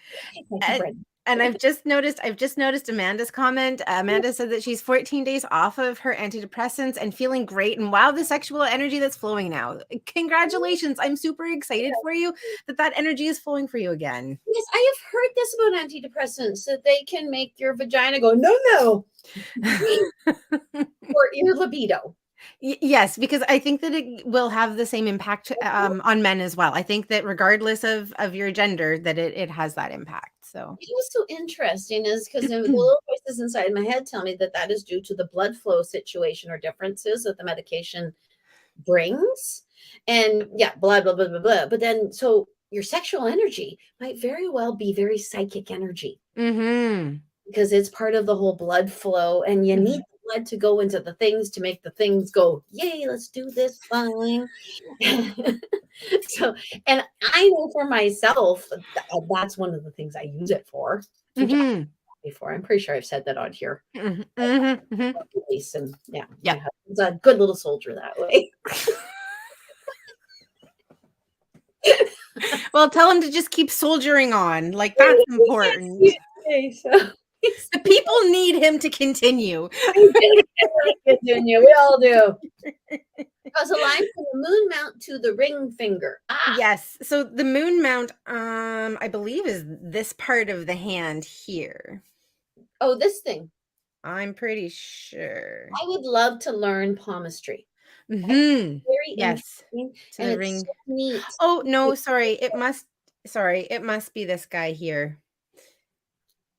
Thank you, And I've just noticed Amanda's comment. Amanda said that she's 14 days off of her antidepressants and feeling great. And wow, the sexual energy that's flowing now. Congratulations. I'm super excited for you that energy is flowing for you again. Yes, I have heard this about antidepressants, that they can make your vagina go, no. Or your libido. Yes, because I think that it will have the same impact on men as well. I think that regardless of your gender, that it has that impact. So It was so interesting is because the little voices inside my head tell me that is due to the blood flow situation or differences that the medication brings. And yeah, blah, blah, blah, blah, blah. But then, so your sexual energy might very well be very psychic energy. Because it's part of the whole blood flow, and you need the blood to go into the things to make the things go, yay, let's do this thing. So, and I know for myself, that's one of the things I use it for. Before, I'm pretty sure I've said that on here. And yeah, it's a good little soldier that way. Well, tell him to just keep soldiering on. Like, that's important. Okay, so the people need him to continue. We all do. Cause a line from the moon mount to the ring finger. Yes. So the moon mount, I believe, is this part of the hand here. Oh, this thing. I'm pretty sure. I would love to learn palmistry. Very yes. And ring. So neat. Oh no, sorry. It must be this guy here.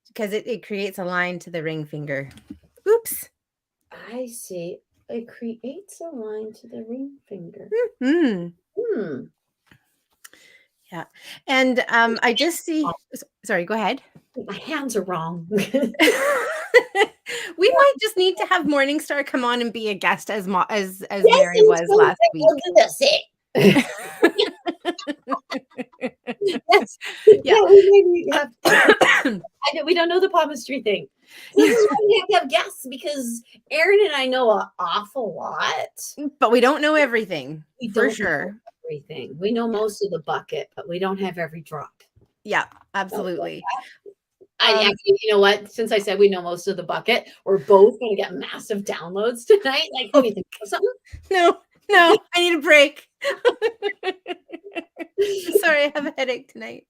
Because it creates a line to the ring finger. Oops. I see. It creates a line to the ring finger. Yeah. And I just see. Sorry, go ahead. My hands are wrong. We might just need to have Morningstar come on and be a guest as Mary was last week. Yes. Yeah. We don't know the palmistry thing. We have to have guests because Erin and I know an awful lot, but we don't know everything. For sure. Know everything. We know most of the bucket, but we don't have every drop. Yeah, absolutely. Actually, you know what? Since I said we know most of the bucket, we're both going to get massive downloads tonight. Like, oh, you think of something? No, I need a break. Sorry, I have a headache tonight.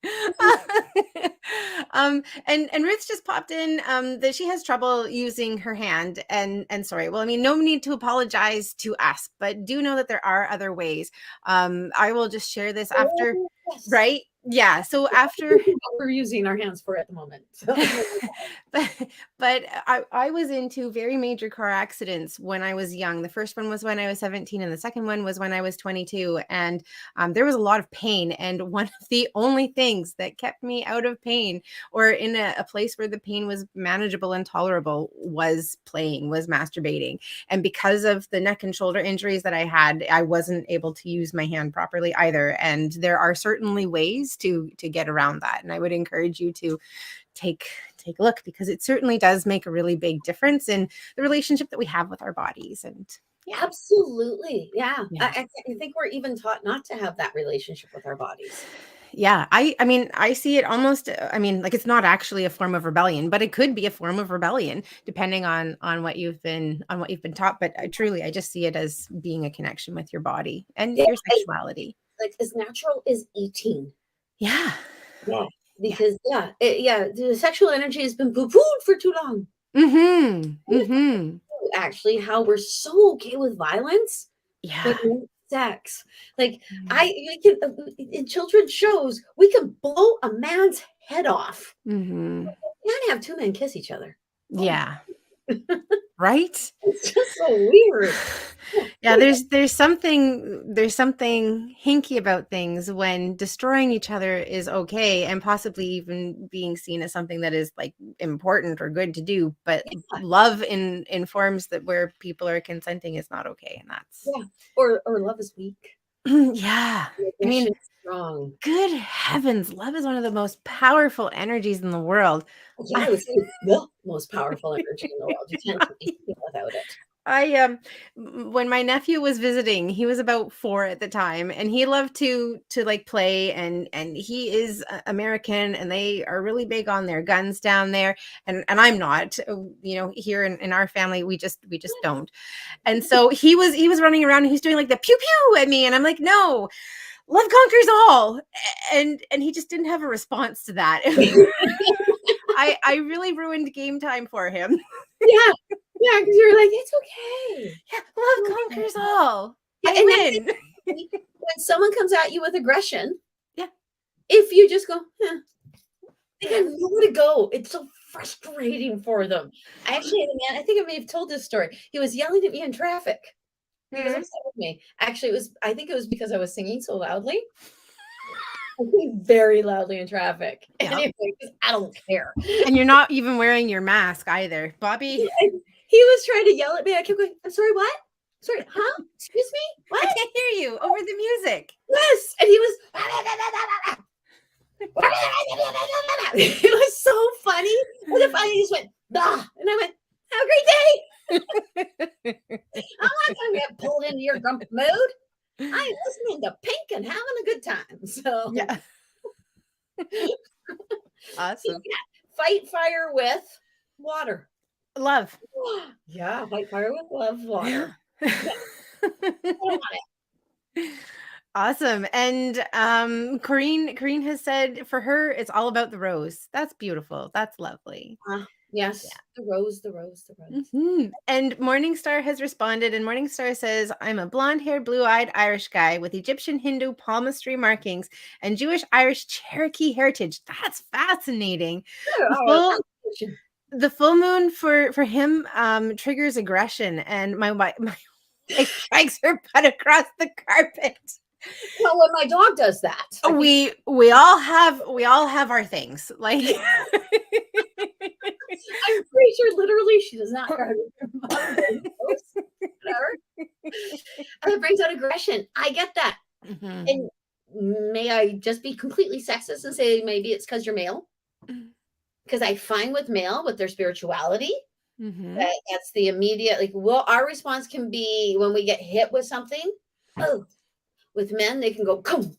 And Ruth just popped in that she has trouble using her hand, and sorry. Well, I mean, no need to apologize to us, but do know that there are other ways. I will just share this after, right? Yeah, so after What we're using our hands for at the moment. So, but but I was into very major car accidents when I was young. The first one was when I was 17, and the second one was when I was 22. And there was a lot of pain. And one of the only things that kept me out of pain, or in a place where the pain was manageable and tolerable, was playing, was masturbating. And because of the neck and shoulder injuries that I had, I wasn't able to use my hand properly either. And there are certainly ways to get around that. And I would encourage you to take take a look, because it certainly does make a really big difference in the relationship that we have with our bodies. And yeah, absolutely. Yeah. yeah, I think we're even taught not to have that relationship with our bodies. yeah. I mean, I see it almost, I mean, like, it's not actually a form of rebellion, but it could be a form of rebellion depending on what you've been taught. But I just see it as being a connection with your body and Yeah. your sexuality. Like as natural as eating. Yeah, Yeah. yeah. Because yeah, the sexual energy has been poo-pooed for too long. Mhm. Mhm. Actually, how we're so okay with violence when Yeah. we're sex. Like Mm. we can in children's shows, we can blow a man's head off. Mhm. We can't have two men kiss each other. Oh, Yeah. Right? it's just so weird. Yeah, there's something hinky about things when destroying each other is okay, and possibly even being seen as something that is, like, important or good to do, but love in forms that where people are consenting is not okay, and that's Yeah. Or love is weak. yeah. I Aggression mean, is strong. good heavens, love is one of the most powerful energies in the world. Yeah, I would say it's the most powerful energy in the world. You can't do anything without it. When my nephew was visiting, he was about 4 at the time, and he loved to like play, and he is American, and they are really big on their guns down there, and I'm not. Here in our family, we just don't. And so he was running around, and he's doing like the pew pew at me, and I'm like, no, love conquers all. And he just didn't have a response to that. I really ruined game time for him. Yeah. Yeah, because you're like, "It's okay." Yeah, love conquers all. Yeah, I and that's win. it. When someone comes at you with aggression, Yeah. if you just go, they got nowhere to go. It's so frustrating for them. I actually had a man, I think I may have told this story. He was yelling at me in traffic. He was Mhm. upset with me. Actually, I think it was because I was singing so loudly. I sing very loudly in traffic. Yeah. Anyway, 'cause I don't care. And you're not even wearing your mask either. Bobbi, And he was trying to yell at me. I kept going, "I'm sorry, what? Sorry, huh? Excuse me? I What?" can't hear you over the music. Yes. And he was it was so funny. And then finally he just went, "Ah," and I went, "Have a great day." I'm not gonna get pulled into your grumpy mood. I'm listening to Pink and having a good time. So Yeah. Awesome. fight fire with water. Love. Yeah, fight fire with love, Yeah. water. Yeah, I don't want it. Awesome. And Corrine has said for her it's all about the rose. That's beautiful. That's lovely. Yes, the rose, the rose, the rose. And Morningstar has responded, and Morningstar says, I'm a blonde haired, blue eyed Irish guy with Egyptian Hindu palmistry markings and Jewish Irish Cherokee heritage. That's fascinating. The Oh, full the full moon for him triggers aggression, and my wife drags her butt across the carpet. well, when my dog does that, I think We all have our things. Like I'm pretty sure literally she does not guard her mother. Whatever. And it brings out aggression. I get that. Mhm. And may I just be completely sexist and say maybe it's because you're male? Because I find with male, with their spirituality, Mhm. that's the immediate, like, well, our response can be when we get hit with something. Oh, with men, they can go, come,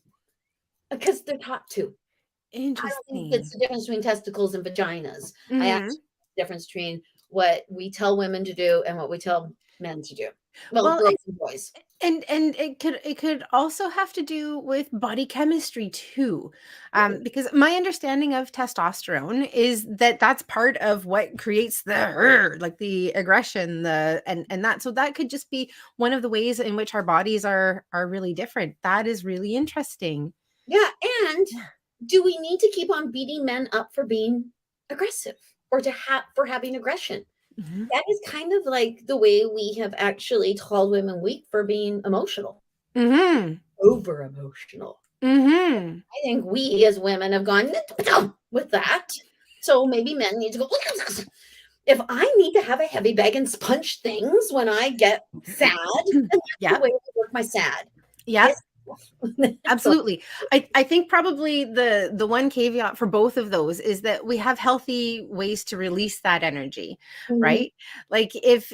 because they're taught to. I don't think Interesting. that's the difference between testicles and vaginas. I Mhm. actually the difference between what we tell women to do and what we tell men to do. Well, Well, girls and boys. and it could also have to do with body chemistry too, because my understanding of testosterone is that that's part of what creates the like the aggression, and that, so that could just be one of the ways in which our bodies are really different. That is really interesting. Yeah, and Yeah. do we need to keep on beating men up for being aggressive or for having aggression? Mhm. That is kind of like the way we have actually called women weak for being emotional, Mhm. over emotional. Mhm. I think we as women have gone with that. So maybe men need to go. If I need to have a heavy bag and punch things when I get sad, then that's the Yep. way I work my sad. Yep. Piss off. So, Absolutely. I think probably the one caveat for both of those is that we have healthy ways to release that energy, mhm, right? Like if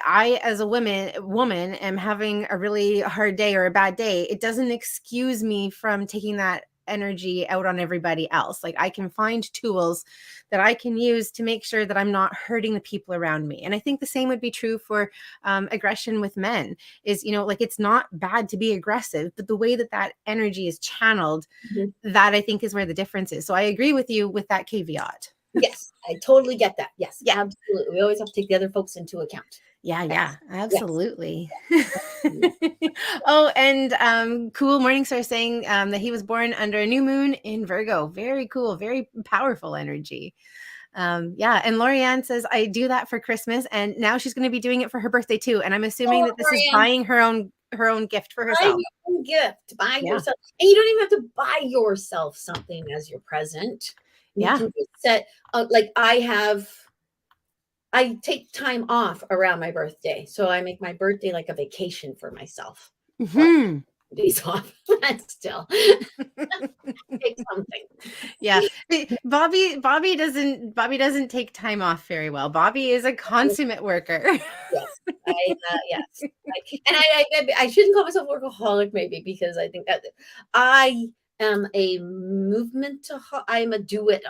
I as a woman am having a really hard day or a bad day, it doesn't excuse me from taking that energy out on everybody else. Like I can find tools that I can use to make sure that I'm not hurting the people around me. And I think the same would be true for aggression with men is, like it's not bad to be aggressive, but the way that that energy is channeled, mhm. that I think is where the difference is. So I agree with you with that caveat. Yes, I totally get that. Yes, Yeah. absolutely. We always have to take the other folks into account. Yeah, yeah, Yes, yes. absolutely. Mhm. Oh, and cool Morningstar saying that he was born under a new moon in Virgo. Very cool, very powerful energy. Yeah, and Lorianne says, I do that for Christmas, and now she's going to be doing it for her birthday too. And I'm assuming Oh, that this is Marianne, buying her own gift for buy herself. your own gift. Buy Yeah, yourself, and you don't even have to buy yourself something as your present. You yeah. can just set, like I take time off around my birthday, so I make my birthday like a vacation for myself. So I Hmm. take days off, but still take something. Yeah. Bobbi doesn't take time off very well. Bobbi is a consummate worker. Yes, yes, I shouldn't call myself workaholic, maybe because I think that I am a movement. I'm a do it.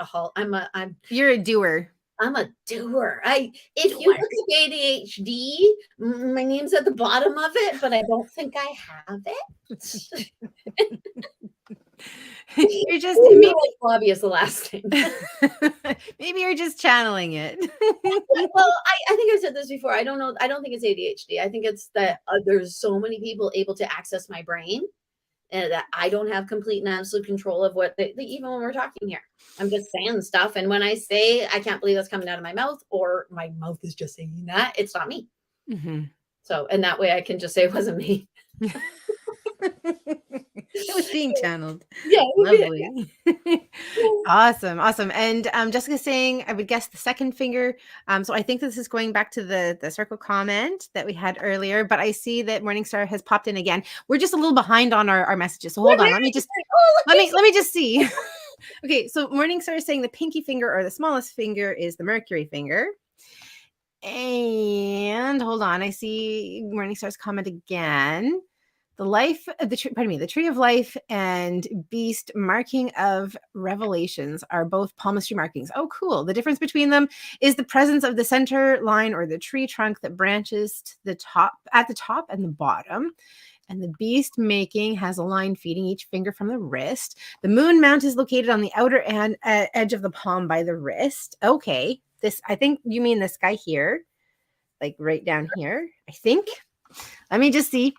You're a doer. I'm a doer. If you Doer. look at ADHD, my name's at the bottom of it, but I don't think I have it. You're just Ooh, maybe like Bobby is the last name. maybe you're just channeling it. Well, I think I've said this before. I don't know. I don't think it's ADHD. I think it's that there's so many people able to access my brain, and that I don't have complete and absolute control of even when we're talking here. I'm just saying stuff. And when I say, I can't believe that's coming out of my mouth, or my mouth is just saying that, it's not me. Mhm. So, and that way I can just say it wasn't me. It was being channeled. Yeah. Yeah. Lovely. Awesome, awesome. And Jessica's saying, I would guess the second finger. So I think this is going back to the circle comment that we had earlier, but I see that Morningstar has popped in again. We're just a little behind on our messages. So hold on. Oh, look, Let me just see. Okay, so Morningstar is saying the pinky finger or the smallest finger is the Mercury finger. And hold on, I see Morningstar's comment again. The tree of life and beast marking of revelations are both palmistry markings. Oh, cool. The difference between them is the presence of the center line or the tree trunk that branches to at the top and the bottom. And the beast making has a line feeding each finger from the wrist. The moon mount is located on the outer edge of the palm by the wrist. Okay. I think you mean this guy here, like right down here, I think. Let me just see.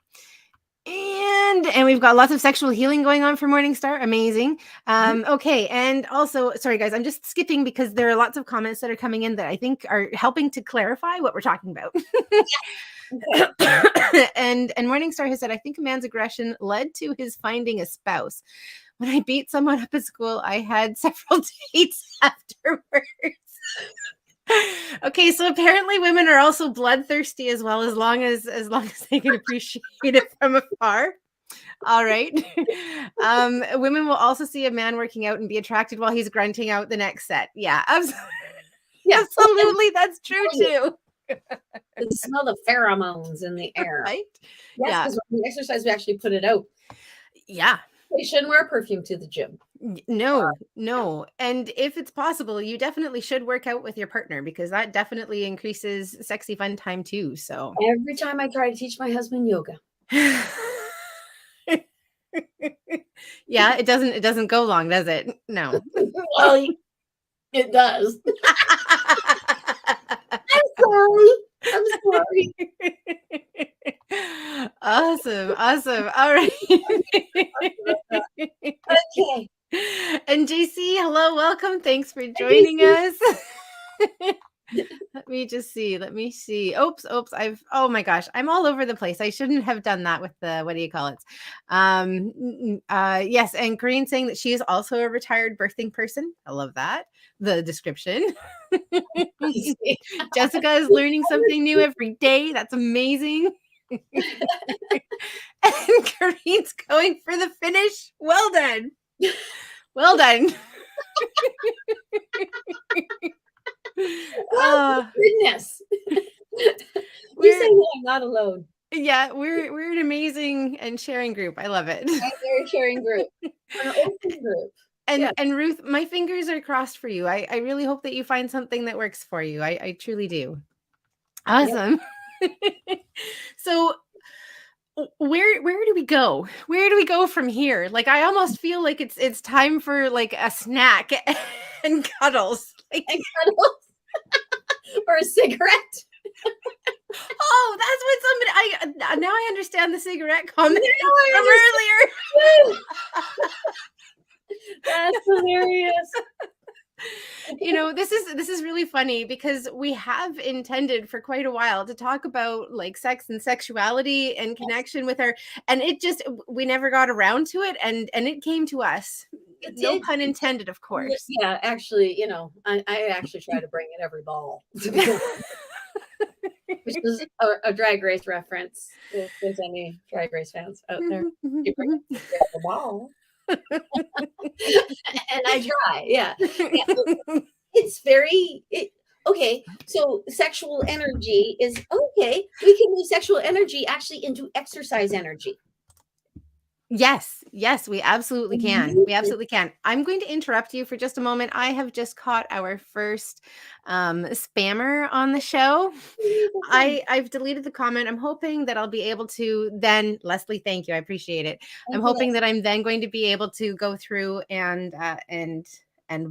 And we've got lots of sexual healing going on for Morningstar. Amazing. Okay. And also, sorry guys, I'm just skipping because there are lots of comments that are coming in that I think are helping to clarify what we're talking about. okay. and Morningstar has said, I think a man's aggression led to his finding a spouse. When I beat someone up at school, I had several dates afterwards. Okay, so apparently women are also bloodthirsty as long as they can appreciate it from afar. All right. Women will also see a man working out and be attracted while he's grunting out the next set. Yeah, absolutely. Yeah. Absolutely, that's true too. You smell the pheromones in the air. Right? Yes, Yeah. because when we exercise, we actually put it out. Yeah. We shouldn't wear perfume to the gym. No, no. And if it's possible, you definitely should work out with your partner because that definitely increases sexy fun time too. So Every time I try to teach my husband yoga. yeah, it doesn't go long, does it? No. Well, it does. I'm sorry. I'm sorry. Awesome. All right. Okay. hello, welcome. Thanks for Thank joining you. us. Let me just see. Let me see. Oops, oops. Oh my gosh, I'm all over the place. I shouldn't have done that with the, what do you call it? Yes. And Corinne saying that she is also a retired birthing person. I love that. The description. Jessica is learning something new every day. That's amazing. And Corinne's going for the finish. Well done. Well done. Oh, goodness. You say We're no, I'm not alone. yeah, we're an amazing and sharing group. I love it. I'm very sharing group. We're an open group. Yeah. And Ruth, my fingers are crossed for you. I really hope that you find something that works for you. I truly do. Yep. Awesome. So where do we go? Where do we go from here? Like I almost feel like it's time for like a snack and cuddles. Like, And cuddles or a cigarette. oh, that's what somebody I now I understand the cigarette comment Now from I earlier. That's hilarious. This is really funny because we have intended for quite a while to talk about like sex and sexuality and connection with her, and we never got around to it, and it came to us. It No did. pun intended, of course. Yeah, actually, I actually try to bring it every ball, to be honest, which is a drag race reference. If there's any drag race fans out there, you bring it every ball. And I try, yeah. It's very okay. So sexual energy is okay. We can move sexual energy actually into exercise energy. Yes, we absolutely can. We absolutely can. I'm going to interrupt you for just a moment. I have just caught our first spammer on the show. I've deleted the comment. I'm hoping that I'll be able to then, Leslie, thank you. I appreciate it. I'm hoping that I'm then going to be able to go through and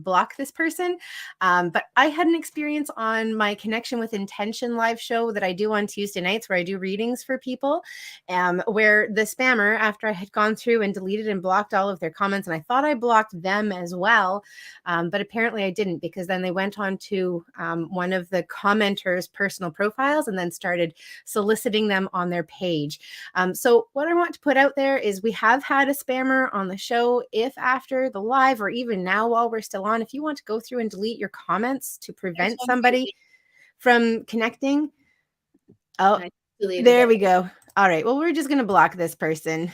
block this person. But I had an experience on my Connection with Intention live show that I do on Tuesday nights where I do readings for people, where the spammer, after I had gone through and deleted and blocked all of their comments, and I thought I blocked them as well, but apparently I didn't, because then they went on to one of the commenters' personal profiles and then started soliciting them on their page. So what I want to put out there is we have had a spammer on the show. If after the live or even now while we're still on, if you want to go through and delete your comments to prevent somebody from connecting. Oh, there we go. All right. Well, we're just going to block this person.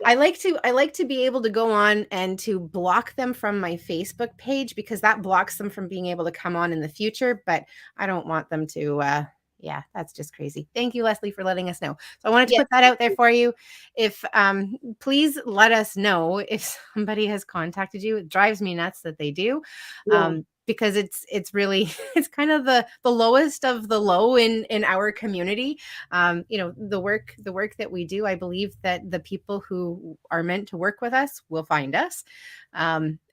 Yeah. I like to be able to go on and to block them from my Facebook page, because that blocks them from being able to come on in the future, but I don't want them to yeah, that's just crazy. Thank you, Leslie, for letting us know. So I wanted to put that out there for you. If please let us know if somebody has contacted you. It drives me nuts that they do. Because it's really it's kind of the lowest of the low in our community. The work that we do, I believe that the people who are meant to work with us will find us.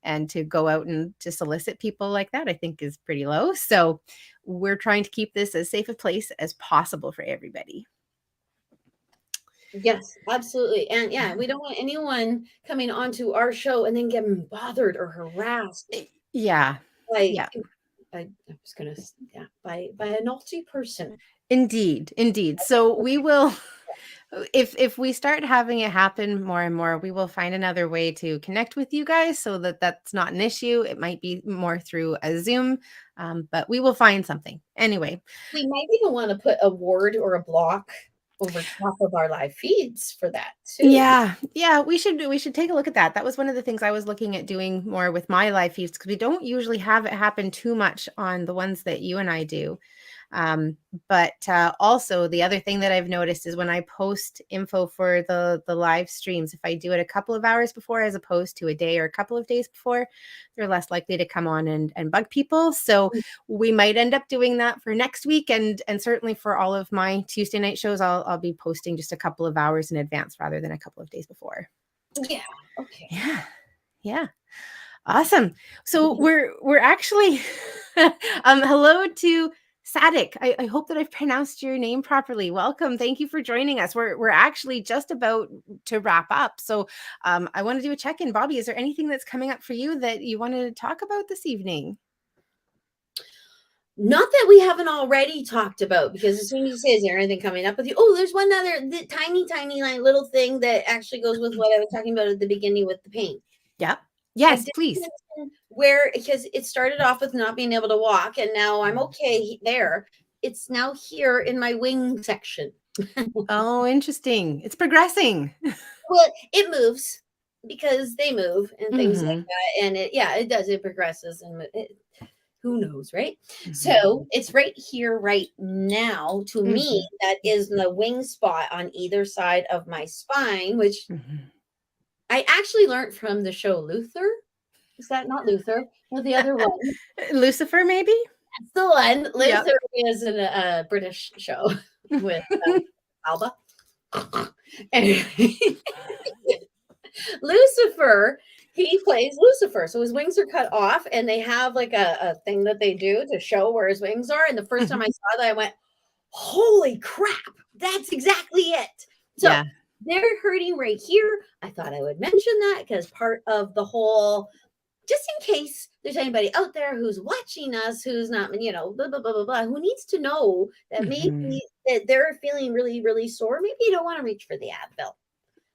And to go out and to solicit people like that, I think is pretty low. So we're trying to keep this as safe a place as possible for everybody. Yes, absolutely. And yeah, we don't want anyone coming onto our show and then getting bothered or harassed. Yeah. I was gonna, by a naughty person. Indeed. So we will, if we start having it happen more and more, we will find another way to connect with you guys so that that's not an issue. It might be more through a Zoom, but we will find something. Anyway. We might even want to put a word or a block over top of our live feeds for that too. Yeah, we should take a look at that. That was one of the things I was looking at doing more with my live feeds, because we don't usually have it happen too much on the ones that you and I do. But also the other thing that I've noticed is when I post info for the live streams, if I do it a couple of hours before as opposed to a day or a couple of days before, they're less likely to come on and bug people. So we might end up doing that for next week, and certainly for all of my Tuesday night shows, I'll be posting just a couple of hours in advance rather than a couple of days before. Yeah. Okay. Yeah. Awesome. So we're actually hello to Sadik, I hope that I've pronounced your name properly. Welcome. Thank you for joining us. We're actually just about to wrap up. So I want to do a check-in. Bobbi, is there anything that's coming up for you that you wanted to talk about this evening? Not that we haven't already talked about, because as soon as you say, is there anything coming up with you? Oh, there's one other tiny like, little thing that actually goes with what I was talking about at the beginning with the pain. Yeah. I Yes, didn't please. mention where, because it started off with not being able to walk, and now I'm okay there. It's now here in my wing section. Oh, interesting. It's progressing. Well, it moves because they move and things like Mhm. that, and it does. It progresses, and who knows, right? Mhm. So it's right here, right now. To me, Mhm. that is the wing spot on either side of my spine, which Mhm. I actually learned from the show Luther. Is that not Luther? No, the other one. Lucifer, maybe? That's the one. Yep. Luther is in a British show with Alba. And Lucifer, he plays Lucifer. So his wings are cut off, and they have like a thing that they do to show where his wings are. And the first time I saw that, I went, holy crap, that's exactly it. So Yeah. they're hurting right here. I thought I would mention that because part of the whole, just in case there's anybody out there who's watching us who's not, blah, blah, blah, blah, blah, who needs to know that maybe Mhm. that they're feeling really, really sore. Maybe you don't want to reach for the Advil.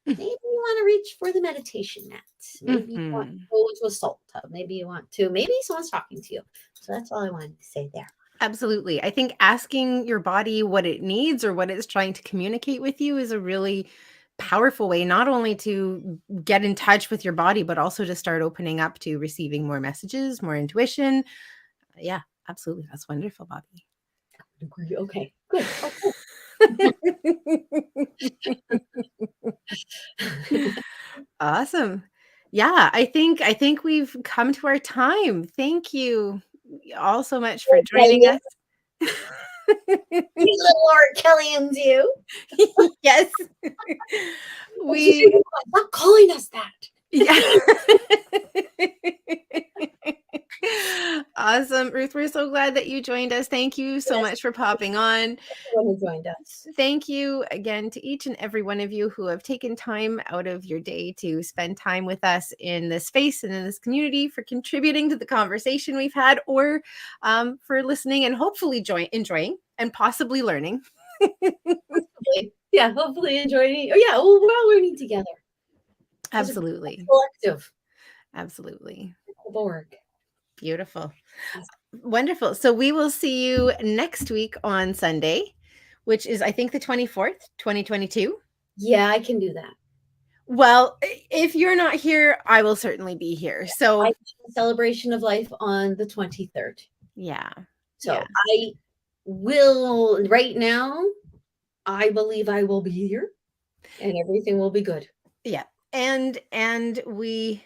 Maybe you want to reach for the meditation mat. Maybe you want to Mhm. go to a salt tub. Maybe you want to. Maybe someone's talking to you. So that's all I wanted to say there. Absolutely. I think asking your body what it needs or what it's trying to communicate with you is a really powerful way, not only to get in touch with your body, but also to start opening up to receiving more messages, more intuition. Yeah, absolutely. That's wonderful, Bobbi. Agree. Okay, good. Awesome. Yeah, I think we've come to our time. Thank you all so much for joining us. You little Art Kellyans, you. Yes. We Stop calling us that. yeah. Awesome. Ruth, we're so glad that you joined us. Thank you so Yes, much for popping on. everyone who joined us. Thank you again to each and every one of you who have taken time out of your day to spend time with us in this space and in this community, for contributing to the conversation we've had, or for listening and hopefully enjoying and possibly learning. Hopefully. Yeah, hopefully enjoying. Oh, yeah, well, we're all learning together. As a Absolutely. collective. Absolutely. Borg. Beautiful. Yes. Wonderful. So we will see you next week on Sunday, which is, I think, the 24th, 2022. Yeah, I can do that. Well, if you're not here, I will certainly be here. So, Celebration of life on the 23rd. yeah. So Yeah. I will, right now, I believe I will be here and everything will be good. Yeah. And we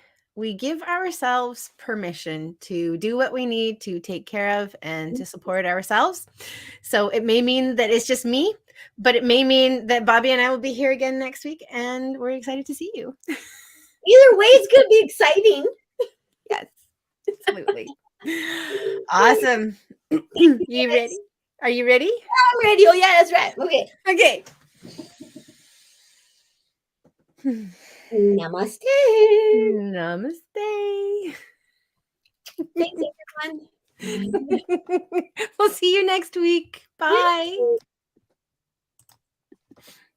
give ourselves permission to do what we need to take care of and to support ourselves. So it may mean that it's just me, but it may mean that Bobbi and I will be here again next week, and we're excited to see you. Either way, it's going to be exciting. Yes, absolutely. Awesome. You ready? Are you ready? I'm ready. Oh, yeah, that's right. Okay. Okay. Namaste. Namaste. Thanks, everyone. We'll see you next week. Bye.